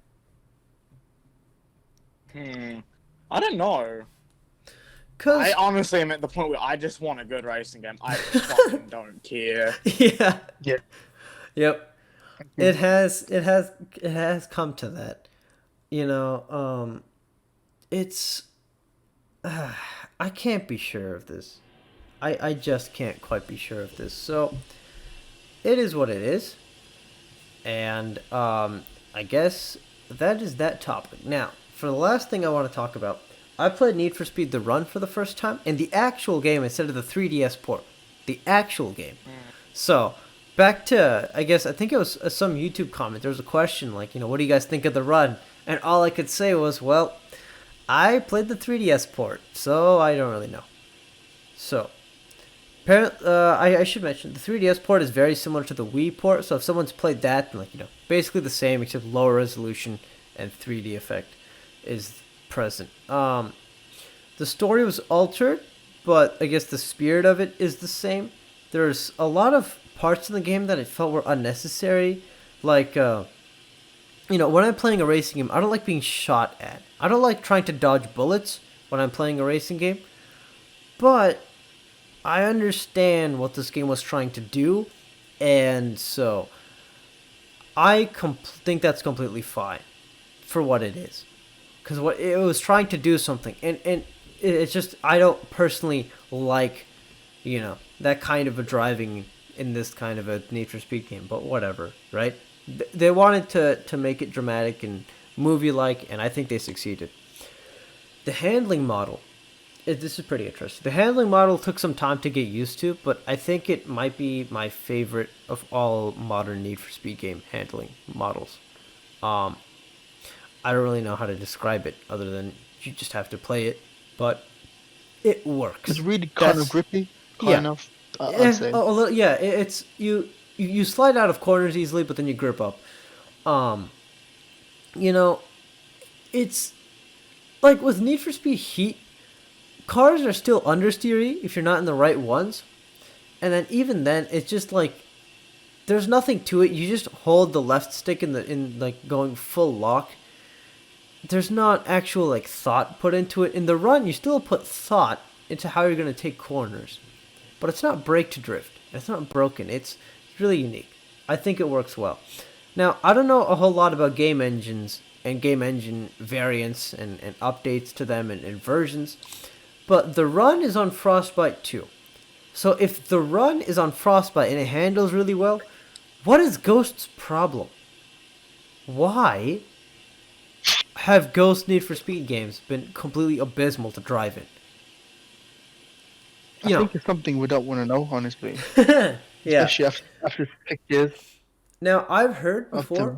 I don't know. Cause I honestly am at the point where I just want a good racing game. I fucking don't care. yeah, Yeah. yep. Mhm. It has come to that. You know, it's I can't be sure of this. I just can't quite be sure of this. So it is what it is, and I guess that is that topic. Now, for the last thing I want to talk about, I played Need for Speed: The Run for the first time in the actual game instead of the 3DS port. The actual game. So back to I think it was some YouTube comment. There was a question like, what do you guys think of The Run? And all I could say was, well, I played the 3DS port, so I don't really know. So, I should mention the 3DS port is very similar to the Wii port. So if someone's played that, then basically the same except lower resolution and 3D effect is present. The story was altered, but I guess the spirit of it is the same. There's a lot of parts in the game that I felt were unnecessary, like when I'm playing a racing game, I don't like being shot at. I don't like trying to dodge bullets when I'm playing a racing game, but I understand what this game was trying to do, and so think that's completely fine for what it is, because what it was trying to do something, and it's just I don't personally like, that kind of a driving in this kind of a Need for Speed game, but whatever, right? They wanted to make it dramatic and movie-like, and I think they succeeded. The handling model, this is pretty interesting. The handling model took some time to get used to, but I think it might be my favorite of all modern Need for Speed game handling models. Um, I don't really know how to describe it other than you just have to play it, but it works. It's really kind of grippy, kind of. I'd say. A little, yeah. It's you slide out of corners easily, but then you grip up. You know, it's like with Need for Speed Heat, cars are still understeery if you're not in the right ones, and then even then, it's just like there's nothing to it. You just hold the left stick in like going full lock. There's not actual like thought put into it. In the run, you still put thought into how you're gonna take corners, but it's not brake to drift. It's not broken. It's really unique. I think it works well. Now, I don't know a whole lot about game engines and game engine variants and updates to them and versions, but the run is on Frostbite 2. So if the run is on Frostbite and it handles really well, what is Ghost's problem? Why have Ghost Need for Speed games been completely abysmal to drive in? I think it's something we don't want to know, honestly. Yeah. Especially after 6 years. Now, I've heard before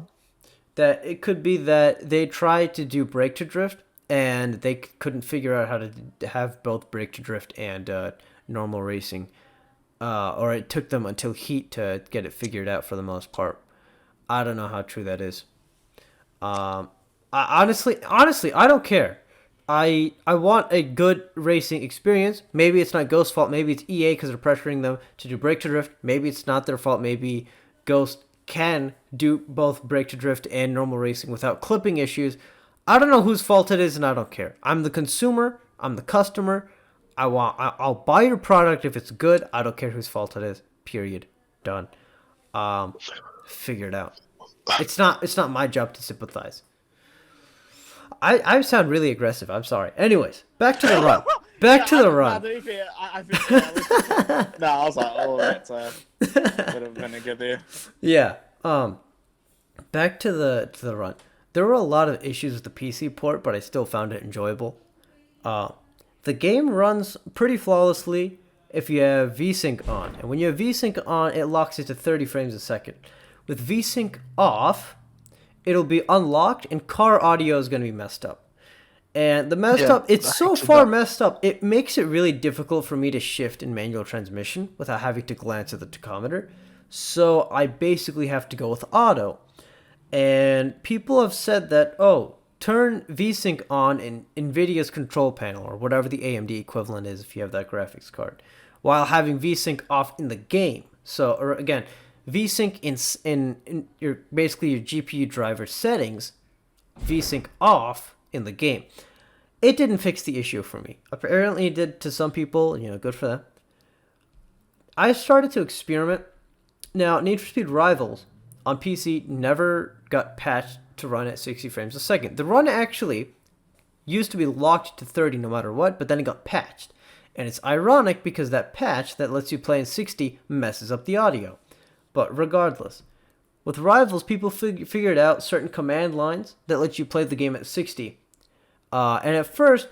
that it could be that they tried to do brake to drift and they couldn't figure out how to have both brake to drift and normal racing. Or it took them until Heat to get it figured out for the most part. I don't know how true that is. Honestly, I don't care. I want a good racing experience. Maybe it's not Ghost's fault. Maybe it's EA because they're pressuring them to do brake to drift. Maybe it's not their fault. Maybe Ghost can do both brake to drift and normal racing without clipping issues. I don't know whose fault it is, and I don't care. I'm the consumer. I'm the customer. I'll buy your product if it's good. I don't care whose fault it is. Period. Done. Figure it out. It's not my job to sympathize. I sound really aggressive. I'm sorry. Anyways, back to the run. Back to the run. No, I was like, oh, that's a bit of vinegar there. Yeah. Back to the run. There were a lot of issues with the PC port, but I still found it enjoyable. The game runs pretty flawlessly if you have VSync on, and when you have VSync on, it locks it to 30 frames a second. With VSync off, it'll be unlocked and car audio is going to be messed up. And the messed up, it's so far messed up, it makes it really difficult for me to shift in manual transmission without having to glance at the tachometer. So I basically have to go with auto. And people have said that, turn VSync on in NVIDIA's control panel, or whatever the AMD equivalent is if you have that graphics card, while having VSync off in the game. So, or again, VSync in your basically your GPU driver settings, VSync off in the game. It didn't fix the issue for me. Apparently, it did to some people. Good for them. I started to experiment. Now, Need for Speed Rivals on PC never got patched to run at 60 frames a second. The run actually used to be locked to 30 no matter what, but then it got patched. And it's ironic because that patch that lets you play in 60 messes up the audio. But regardless, with Rivals, people figured out certain command lines that let you play the game at 60. And at first,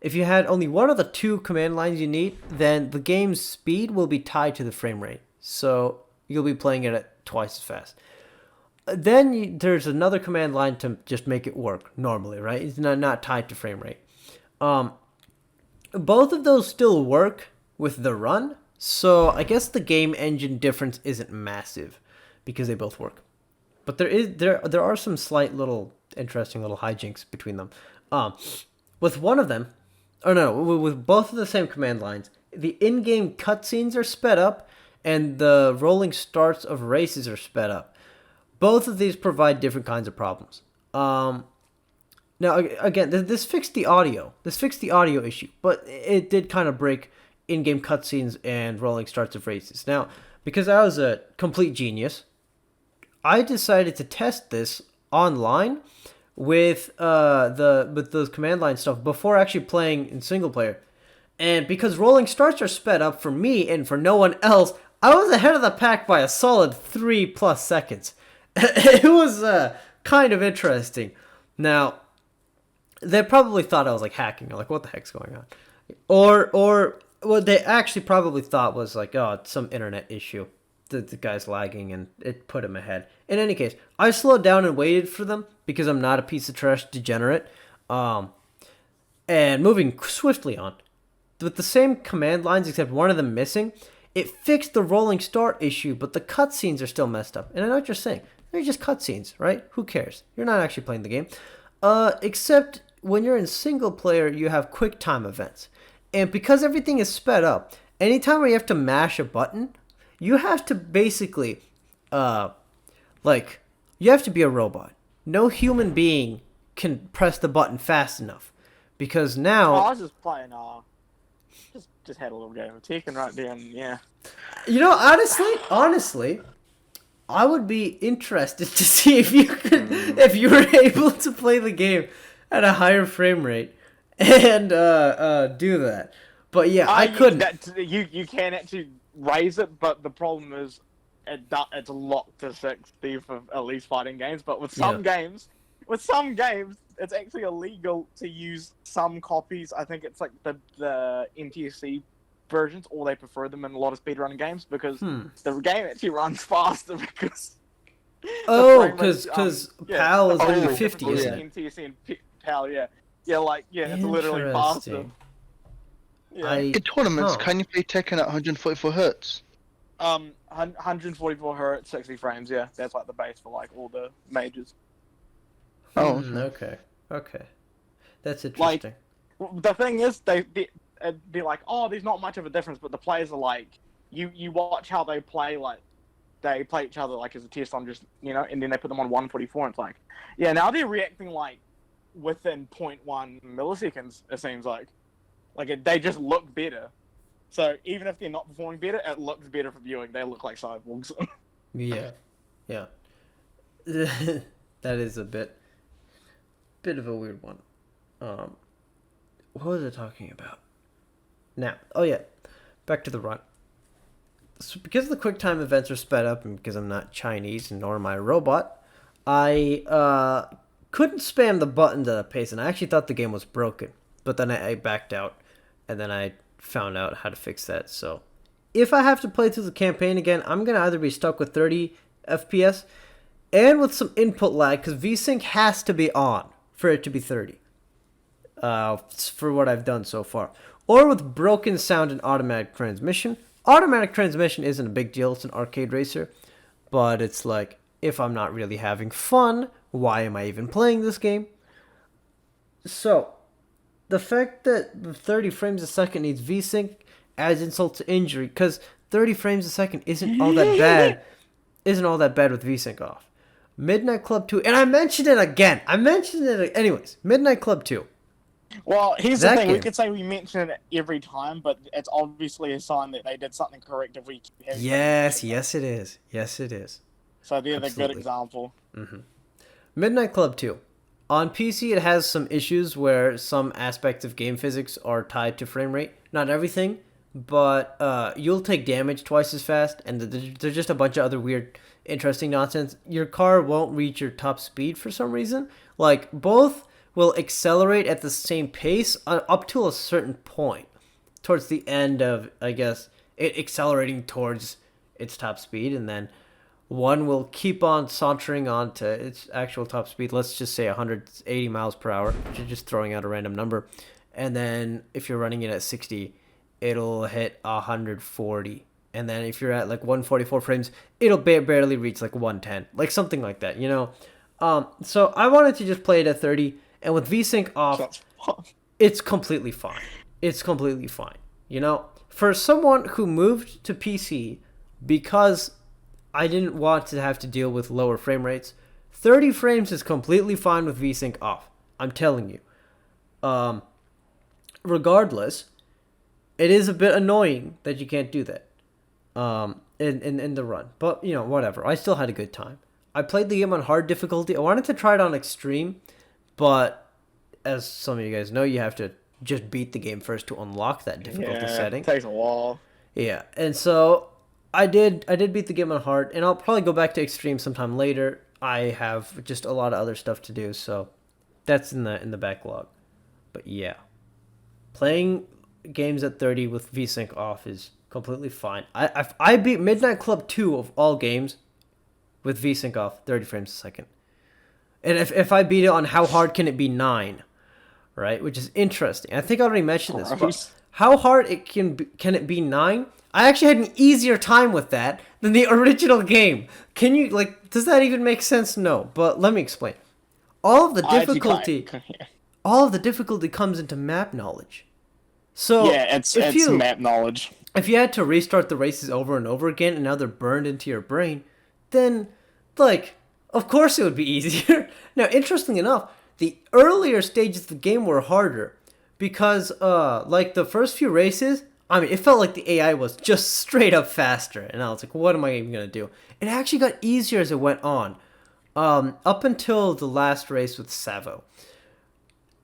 if you had only one of the two command lines you need, then the game's speed will be tied to the frame rate. So you'll be playing it at twice as fast. Then there's another command line to just make it work normally, right? It's not tied to frame rate. Both of those still work with the run, so I guess the game engine difference isn't massive because they both work. But there are some slight little interesting little hijinks between them. With one of them, with both of the same command lines, the in-game cutscenes are sped up and the rolling starts of races are sped up. Both of these provide different kinds of problems. Now, again, this fixed the audio. This fixed the audio issue, but it did kind of break in-game cutscenes and rolling starts of races. Now, because I was a complete genius, I decided to test this online with those command line stuff before actually playing in single player. And because rolling starts are sped up for me and for no one else, I was ahead of the pack by a solid 3+ seconds. It was kind of interesting. Now, they probably thought I was like hacking. Like, what the heck's going on? Or what they actually probably thought was like, oh, it's some internet issue. The guy's lagging and it put him ahead. In any case, I slowed down and waited for them because I'm not a piece of trash degenerate. And moving swiftly on. With the same command lines except one of them missing, it fixed the rolling start issue, but the cutscenes are still messed up. And I know what you're saying. They're just cutscenes, right? Who cares? You're not actually playing the game. Except when you're in single player, you have quick time events. And because everything is sped up, anytime where you have to mash a button, you have to basically, you have to be a robot. No human being can press the button fast enough. Because now... Oh, I was just playing, just had a little game of Tekken right there, and yeah. Honestly, I would be interested to see if you were able to play the game at a higher frame rate and do that. But yeah, I couldn't. You can actually raise it, but the problem is it's locked to 60 for at least fighting games. But with some games, it's actually illegal to use some copies. I think it's like the NTSC versions, or they prefer them in a lot of speedrunning games because the game actually runs faster because. Because PAL is only 50, isn't it? NTSC and PAL, it's literally faster. Yeah. In tournaments, can you play Tekken at 144 hertz? 144 hertz, 60 frames. Yeah, that's like the base for like all the majors. Oh, okay. That's interesting. Like, the thing is, they'd be like, oh, there's not much of a difference, but the players are like, you watch how they play, like, they play each other like as a test on just, and then they put them on 144, and it's like, yeah, now they're reacting like within 0.1 milliseconds, it seems like. They just look better. So even if they're not performing better, it looks better for viewing. They look like cyborgs. Yeah. That is a bit of a weird one. What was I talking about? Now, back to the run. So because the QuickTime events are sped up, and because I'm not Chinese nor am I a robot, I couldn't spam the buttons at a pace, and I actually thought the game was broken. But then I backed out, and then I found out how to fix that. So if I have to play through the campaign again, I'm going to either be stuck with 30 FPS and with some input lag, because VSync has to be on for it to be 30. For what I've done so far. Or with broken sound and automatic transmission. Automatic transmission isn't a big deal. It's an arcade racer. But it's like, if I'm not really having fun, why am I even playing this game? So, the fact that 30 frames a second needs VSync adds insult to injury, because 30 frames a second isn't all that bad. Isn't all that bad with VSync off. Midnight Club 2, and I mentioned it again. Anyways, Midnight Club 2. Well, here's the That thing. We game. could say we mention it every time, but it's obviously a sign that they did something correct if we keep having to Yes, mention them. yes, it is. Yes, it is. So they're the good Absolutely. example. Midnight Club 2. On PC, it has some issues where some aspects of game physics are tied to frame rate. Not everything, but you'll take damage twice as fast, and there's just a bunch of other weird, interesting nonsense. Your car won't reach your top speed for some reason. Like, both will accelerate at the same pace up to a certain point. Towards the end of, I guess, it accelerating towards its top speed, and then one will keep on sauntering on to its actual top speed. Let's just say 180 miles per hour. Just throwing out a random number. And then if you're running it at 60, it'll hit 140. And then if you're at like 144 frames, it'll barely reach like 110. Like something like that, you know? So I wanted to just play it at 30. And with VSync off, That's fun. it's completely fine. It's completely fine. You know, for someone who moved to PC because I didn't want to have to deal with lower frame rates, 30 frames is completely fine with VSync off. I'm telling you. Regardless, it is a bit annoying that you can't do that in the run. But, you know, whatever. I still had a good time. I played the game on hard difficulty. I wanted to try it on extreme, but as some of you guys know, you have to just beat the game first to unlock that difficulty setting. It takes a while. Yeah, and so I did beat the game on hard, and I'll probably go back to extreme sometime later. I have just a lot of other stuff to do, so that's in the backlog. But yeah, playing games at 30 with VSync off is completely fine. I beat Midnight Club 2 of all games with VSync off, 30 frames a second. And if I beat it on how hard can it be 9, right? Which is interesting. I think I already mentioned this, but how hard can it be 9? I actually had an easier time with that than the original game. Can you, like, does that even make sense? No, but let me explain. All of the difficulty, all of the difficulty comes into map knowledge. So yeah, it's map knowledge. If you had to restart the races over and over again and now they're burned into your brain, then, like, of course it would be easier. Now, interestingly enough, the earlier stages of the game were harder because, like, the first few races, I mean, it felt like the AI was just straight up faster. And I was like, what am I even going to do? It actually got easier as it went on. Up until the last race with Savo.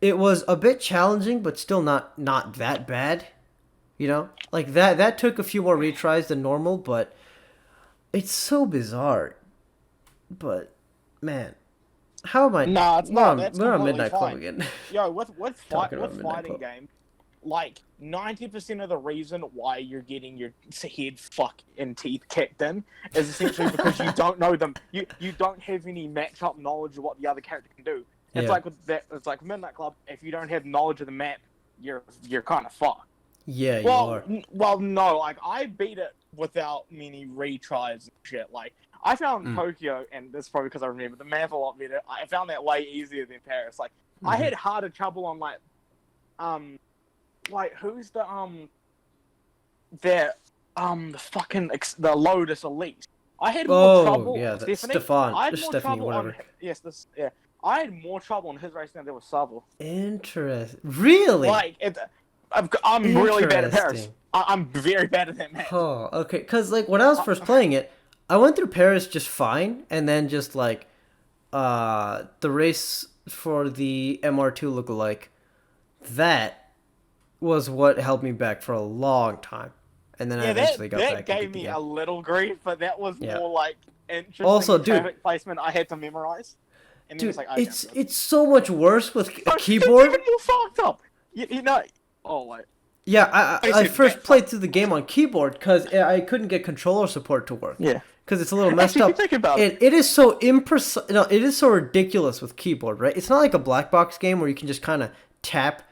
It was a bit challenging, but still not that bad. You know? Like, that took a few more retries than normal, but it's so bizarre. But, man. How am I... Nah, it's not. We're on completely Midnight fine. Club again. Yo, with Talking about Midnight fighting Club. games, like 90% of the reason why you're getting your head and teeth kicked in is essentially because you don't know them. You don't have any matchup knowledge of what the other character can do. It's Yeah. like with that. It's like Midnight Club. If you don't have knowledge of the map, you're kind of fucked. Yeah, you are. Well, no. Like I beat it without many retries and shit. Like I found Tokyo, and this is probably because I remember the map a lot better. I found that way easier than Paris. Like I had harder trouble on like who's the the Lotus Elite. I had more trouble. Yeah, that's Stefan. I had Just more Stephanie, trouble whatever. on I had more trouble on his race than there was Savo. Interesting. Really? Like I'm really bad at Paris. Interesting. I'm very bad at that match. Oh, okay. Because, like, when I was first playing it, I went through Paris just fine, and then just, like, the race for the MR2 lookalike, that was what held me back for a long time. And then I eventually got back. That gave me a little grief, but that was more, like, interesting also, dude, traffic placement I had to memorize. And dude, it's like, okay, it's so much worse with a it's keyboard. even more fucked up. You know... Oh, wait. Yeah, I first played through the game on keyboard because I couldn't get controller support to work. Yeah. Because it's a little messed Actually, up. if you think about it. It is so imprecise. No, it is so ridiculous with keyboard, right? It's not like a black box game where you can just kind of tap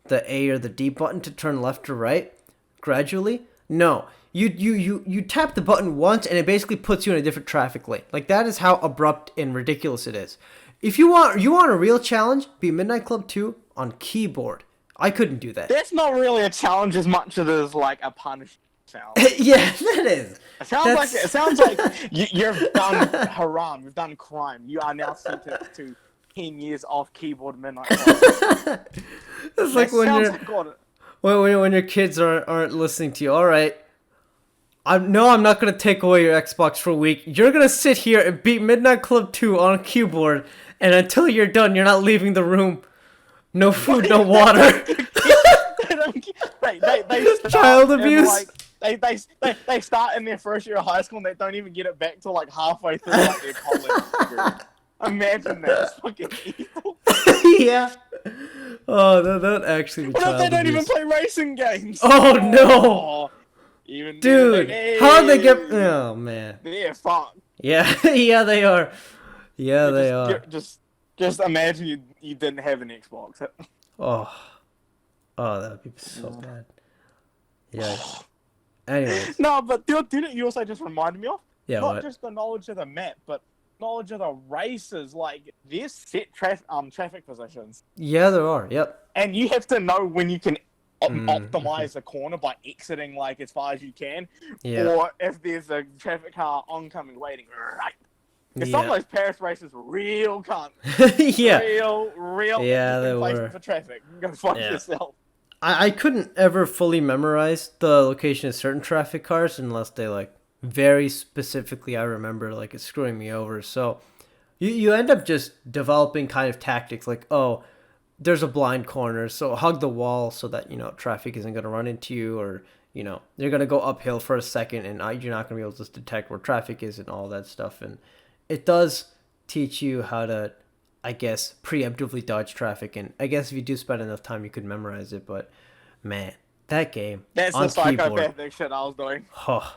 the A or the D button to turn left or right gradually. No, you tap the button once and it basically puts you in a different traffic lane. Like that is how abrupt and ridiculous it is. If you want a real challenge, be Midnight Club 2 on keyboard. I couldn't do that. That's not really a challenge as much as it is like a punishment sound. Yeah, that is. It sounds like you've done haram, you've done crime. You are now sentenced to 10 years off keyboard midnight club. It's like when sounds you're like what when your kids aren't listening to you. All right, I'm not gonna take away your Xbox for a week. You're gonna sit here and beat Midnight Club 2 on a keyboard, and until you're done, you're not leaving the room. No food, no water. they start Child in, abuse. like, they start in their first year of high school and they don't even get it back till like halfway through like their college degree. Imagine that. It's fucking evil. Yeah. Oh, that actually. What if they don't even play racing games? Oh no, Even dude! How did they get? Oh man. Yeah, fuck. Yeah, yeah, they are. Yeah, they are. Just imagine you didn't have an Xbox. Oh, that would be so bad. Yeah. Anyways. No, but didn't you also just reminded me of? Yeah. Not What? just the knowledge of the map, but knowledge of the races. Like there's set traffic positions, Yeah, there are. Yep. and you have to know when you can optimize a corner by exiting like as far as you can, Yeah. or if there's a traffic car oncoming waiting. Right. Because some of those Paris races were real cunt. Yeah. Real. Yeah, they placement were. for traffic. Go fuck Yeah. yourself. I couldn't ever fully memorize the location of certain traffic cars unless they like very specifically I remember like it's screwing me over. So you end up just developing kind of tactics like, oh, there's a blind corner, so hug the wall so that, traffic isn't going to run into you, or, you're going to go uphill for a second and you're not going to be able to detect where traffic is and all that stuff. And it does teach you how to, I guess, preemptively dodge traffic. And I guess if you do spend enough time, you could memorize it. But man, that game That's on the psychopathic keyboard, shit I was doing. oh,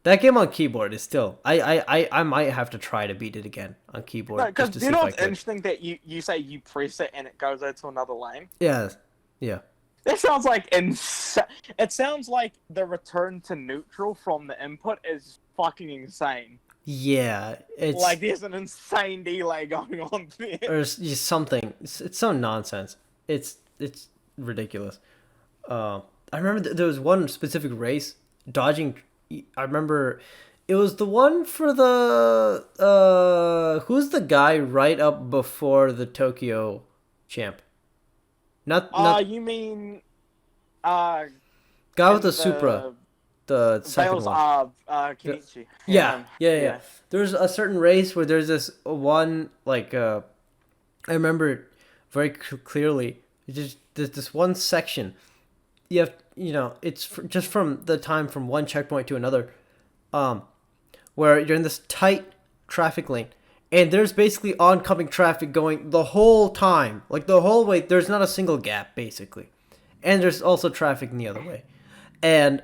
that game on keyboard is still. I might have to try to beat it again on keyboard. No, because just to you see know if I what's could. interesting that you say you press it and it goes into another lane. Yeah, yeah. That sounds like It sounds like the return to neutral from the input is fucking insane. Yeah, it's Like there's an insane delay going on there. or it's just something. It's some nonsense. It's ridiculous. I remember there was one specific race dodging. I remember it was the one for the who's the guy right up before the Tokyo champ? Not You mean guy with the Supra, the second Bales, one. Kenichi. Yeah. There's a certain race where there's this one like I remember it very clearly. There's this one section. You have it's just from the time from one checkpoint to another, where you're in this tight traffic lane, and there's basically oncoming traffic going the whole time, like the whole way. There's not a single gap basically, and there's also traffic in the other way, and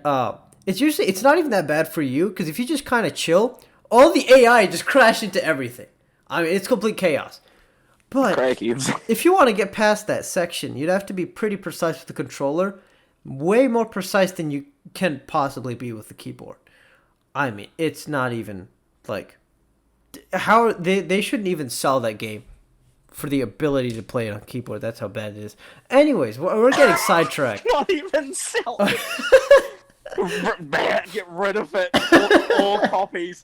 it's not even that bad for you because if you just kind of chill, all the AI just crash into everything. I mean, it's complete chaos. But if you want to get past that section, you'd have to be pretty precise with the controller. Way more precise than you can possibly be with the keyboard. I mean, it's not even like how they shouldn't even sell that game for the ability to play it on keyboard. That's how bad it is. Anyways, we're getting sidetracked. Not even sell it. Get rid of it. All copies,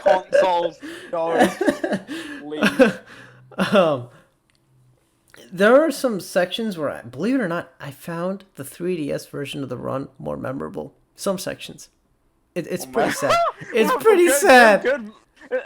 consoles, go. Leave. There are some sections where, believe it or not, I found the 3DS version of the run more memorable. Some sections. It's pretty sad. It's pretty sad. Good.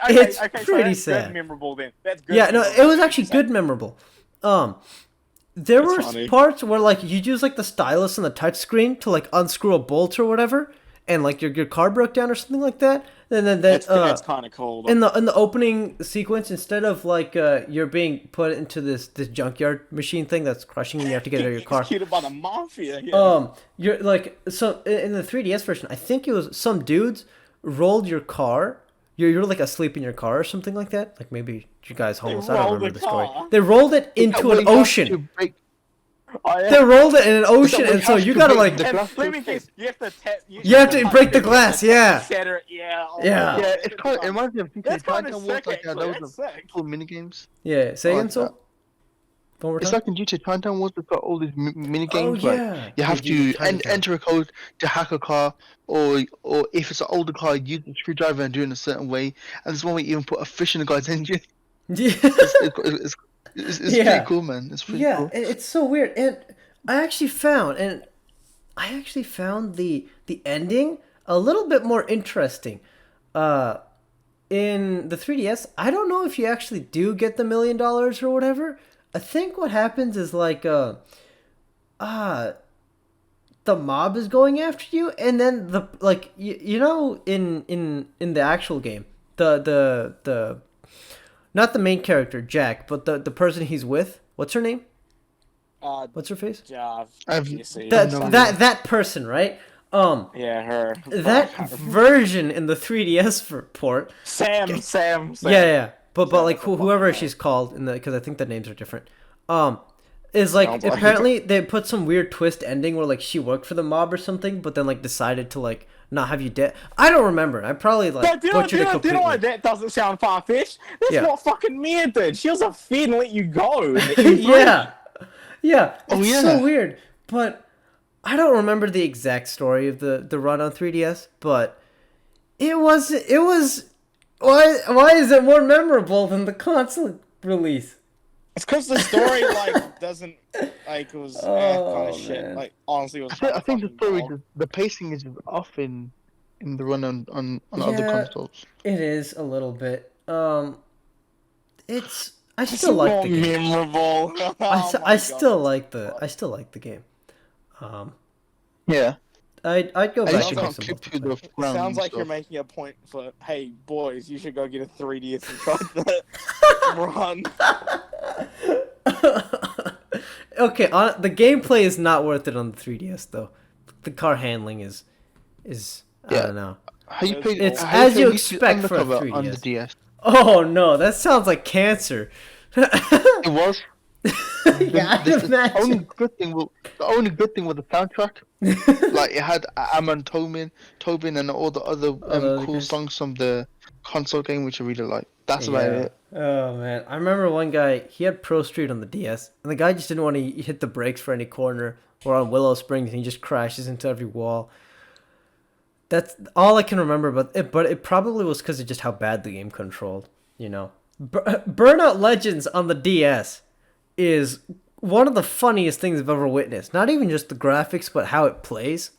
It's so pretty that's sad. Good memorable then. That's good. Yeah, no, it was actually good memorable. There were funny. parts where like you'd use like the stylus and the touchscreen to like unscrew a bolt or whatever, and like your car broke down or something like that. And then That's kind of cool. in the opening sequence, instead of like you're being put into this junkyard machine thing that's crushing you, you have to get out of your car. Executed by the mafia. Yeah. You're like, so in the 3DS version, I think it was some dudes rolled your car. You're like asleep in your car or something like that. Like maybe you guys homeless. I don't rolled remember the the story. car? They rolled it into an ocean. Oh, yeah. They rolled it in an ocean, and so you gotta like. And let me guess, you have to tap. You have to break the glass, yeah. Shatter it, yeah. Yeah. Yeah, it's kind of, it reminds me of GTA That's kind Chinatown of Wars, sick, like actually. those That's are sick. cool mini games. Yeah, say again, Like so. that. One more It's time. like in GTA Chinatown Wars, they've got all these mini Oh games. yeah. Like you have Yeah, to Chinatown. enter a code to hack a car, or if it's an older car, use the screwdriver and do it in a certain way. And there's one where you even put a fish in the guy's engine. Yeah. It's It's pretty Yeah. cool, man. It's pretty Yeah, cool. it's so weird. And I actually found the ending a little bit more interesting. Uh in the 3DS, I don't know if you actually do get the $1 million or whatever. I think what happens is like uh the mob is going after you, and then the like you know in the actual game, the not the main character Jack, but the person he's with, what's her name? Uh, What's her face? yeah, I've GC, I've no That idea. that person, right? Yeah, her. That version in the 3DS port. Sam. Yeah, yeah. But Sam, like that's a whoever fucking she's name. called in the, because I think the names are different. Is like Sounds like- apparently they put some weird twist ending where like she worked for the mob or something, but then like decided to like not have you dead. I don't remember. I probably like But butchered it do you completely. know why that doesn't sound far fetched? That's Yeah. what fucking Mia did. She was a fed and let you go. Yeah, yeah. Oh, It's yeah. so weird, but I don't remember the exact story of the run on 3DS, but it was why is it more memorable than the console release? It's because the story like doesn't like it was kind Oh, of shit. man. Like honestly, it was. I think the fucking story, dog. the pacing is off in the run on other Yeah. consoles. It is a little bit. It's I It's still like more the game. memorable. Oh my I God. still like the game. Um, Yeah. I'd go At back least and you play can't some keep to the multiplayer. It sounds ground like you're stuff. making a point for, hey boys, you should go get a 3DS and try the run. Okay, the gameplay is not worth it on the 3DS though. The car handling is I Yeah. don't know. How you played? It's how as you played Need for Speed expect for a Undercover on the 3DS. DS? Oh no, that sounds like cancer. It was. Yeah, I The imagine. only good thing was the soundtrack. Like it had Amon Tobin, and all the other the other cool guys. songs from the console game, which I really like. That's about Yeah. it. Oh man, I remember one guy. He had Pro Street on the DS, and the guy just didn't want to hit the brakes for any corner or on Willow Springs, and he just crashes into every wall. That's all I can remember, but it probably was because of just how bad the game controlled. You know, Burnout Legends on the DS is one of the funniest things I've ever witnessed. Not even just the graphics, but how it plays.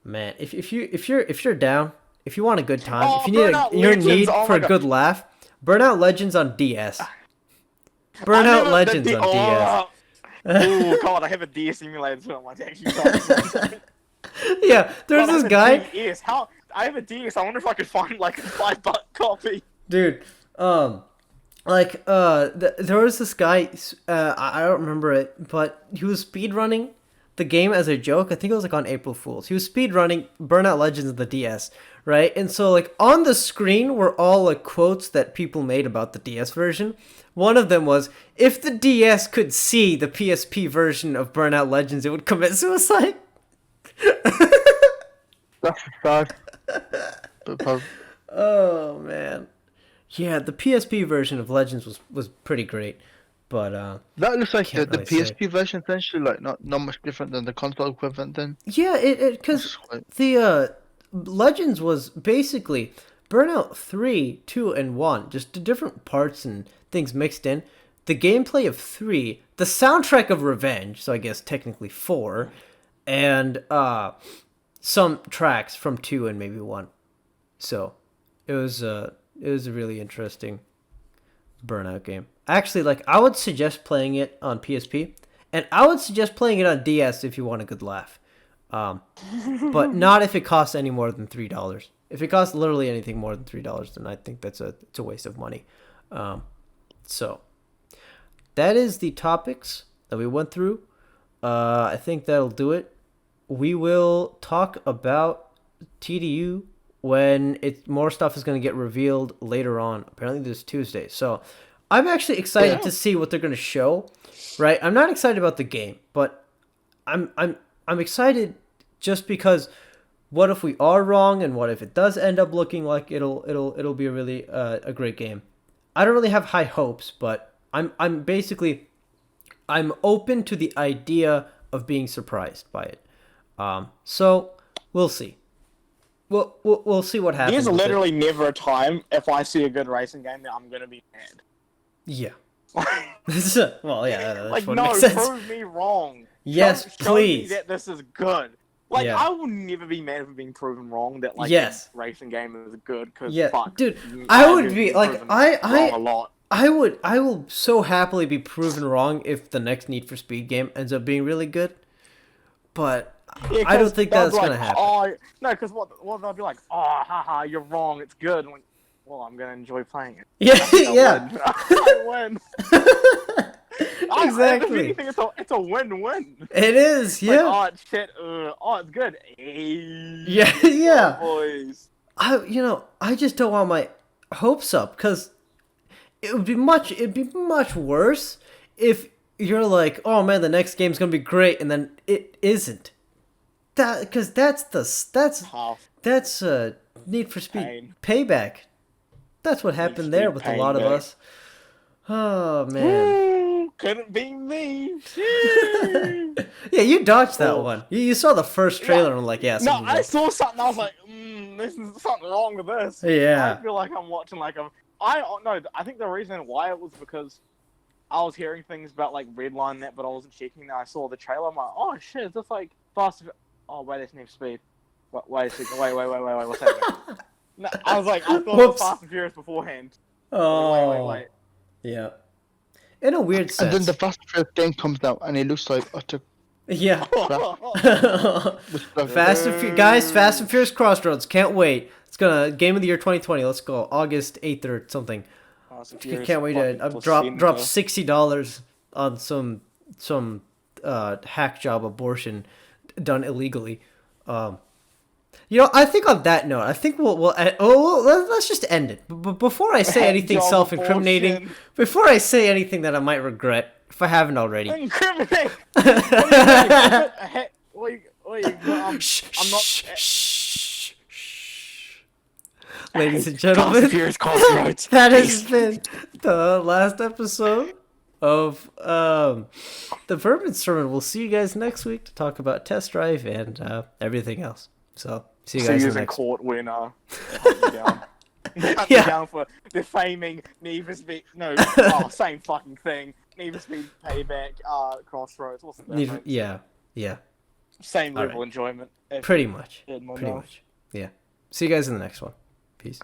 Man, if you're down, if you want a good time, Oh, if you need Burnout your Legends, need oh for my a God. good laugh, Burnout Legends on DS. I Burnout never- the Legends D- on DS. Oh god, I have a DS emulator so my actually console. Yeah, there's God, I this have a guy, DS. How I have a DS. I wonder if I could find like a $5 copy. dude. There was this guy. I don't remember it, but he was speedrunning the game as a joke. I think it was like on April Fools. He was speedrunning Burnout Legends of the DS, right? And so like on the screen were all like quotes that people made about the DS version. One of them was, "If the DS could see the PSP version of Burnout Legends, it would commit suicide." That's sad. But Oh man, yeah, the PSP version of Legends was pretty great, but that looks like Can't the really say. PSP version essentially, like not much different than the console equivalent. Then yeah, it because That's quite- the Legends was basically Burnout 3, 2, and 1, just the different parts and things mixed in. The gameplay of 3, the soundtrack of Revenge, so I guess technically 4, and some tracks from 2 and maybe 1. So it was a really interesting Burnout game. Actually, like I would suggest playing it on PSP, and I would suggest playing it on DS if you want a good laugh. But not if it costs any more than $3. If it costs literally anything more than $3, then I think it's a waste of money. So that is the topics that we went through. I think that'll do it. We will talk about TDU when more stuff is going to get revealed later on. Apparently this Tuesday. So I'm actually excited to see what they're going to show. Right? I'm not excited about the game, but I'm excited just because what if we are wrong, and what if it does end up looking like it'll be a really a great game. I don't really have high hopes, but I'm basically open to the idea of being surprised by it. So we'll see. We'll see what happens. There's with it. literally never a time if I see a good racing game that I'm gonna be mad. Yeah. Well, yeah, that's Like, what no, makes sense. prove me wrong. Yes, Show me please. that this is good. Like, Yeah. I will never be mad for being proven wrong that, like, Yes. a racing game is good, because, Yeah, fuck. dude, I would have be been like, proven wrong a lot. I will so happily be proven wrong if the next Need for Speed game ends up being really good, but Yeah, I don't 'cause think they'll that's be gonna like, happen. Oh, no, because what they'll be like, oh, haha, you're wrong, it's good. I'm like, well, I'm gonna enjoy playing it. Yeah, I yeah. win. I win. If Exactly. anything, it's a win-win. It is, Like, yeah. oh, it's shit. Oh, it's good. Hey, Yeah, let's go, yeah. boys. I just don't want my hopes up because it'd be much worse if you're like, oh man, the next game's gonna be great, and then it isn't. Because Half that's Need for Speed pain. Payback. That's what Need for happened there Speed with a lot of Payback. us. Oh man. Woo, couldn't be me. Yeah, you dodged that Oh. one. You saw the first trailer and like, yeah, No, something's I wrong. saw something. I was like, this is something wrong with this. Yeah. I feel like I'm watching like a. No. I think the reason why it was because I was hearing things about like Redline that, but I wasn't checking. Then I saw the trailer. I'm like, oh shit, is this like Fast? Oh wait, it's Need for Speed. Wait a second. Wait. What's happening? No, I was like, I thought it was Whoops. Fast and Furious beforehand. Oh. Wait. Yeah. In a weird And then sense. the Fast and Furious game comes out, and it looks like utter Yeah. crap. Fast and Furious Crossroads. Can't wait. It's gonna Game of the Year 2020. Let's go. August 8th or something. Fast and I Furious can't wait to fucking drop placenta. $60 on some hack job abortion done illegally. I think on that note, I think let's just end it. But before I say Hack anything job self-incriminating, abortion. before I say anything that I might regret, if I haven't already. Incriminate. What do you mean? Wait. Shh, I'm not. shh, shh. Ladies and gentlemen, Fast and Furious Crossroads. that has been the last episode of the Vermin Sermon. We'll see you guys next week to talk about Test Drive and everything else. So, see you guys See in you the in next court when hunt you down. Hunt Yeah. you down for defaming Need for Speed. No, same fucking thing. Need for Speed Payback. Crossroads. What's the difference? Yeah, Same All level right. enjoyment. If pretty much. you did more Pretty know. much. Yeah. See you guys in the next one. Peace.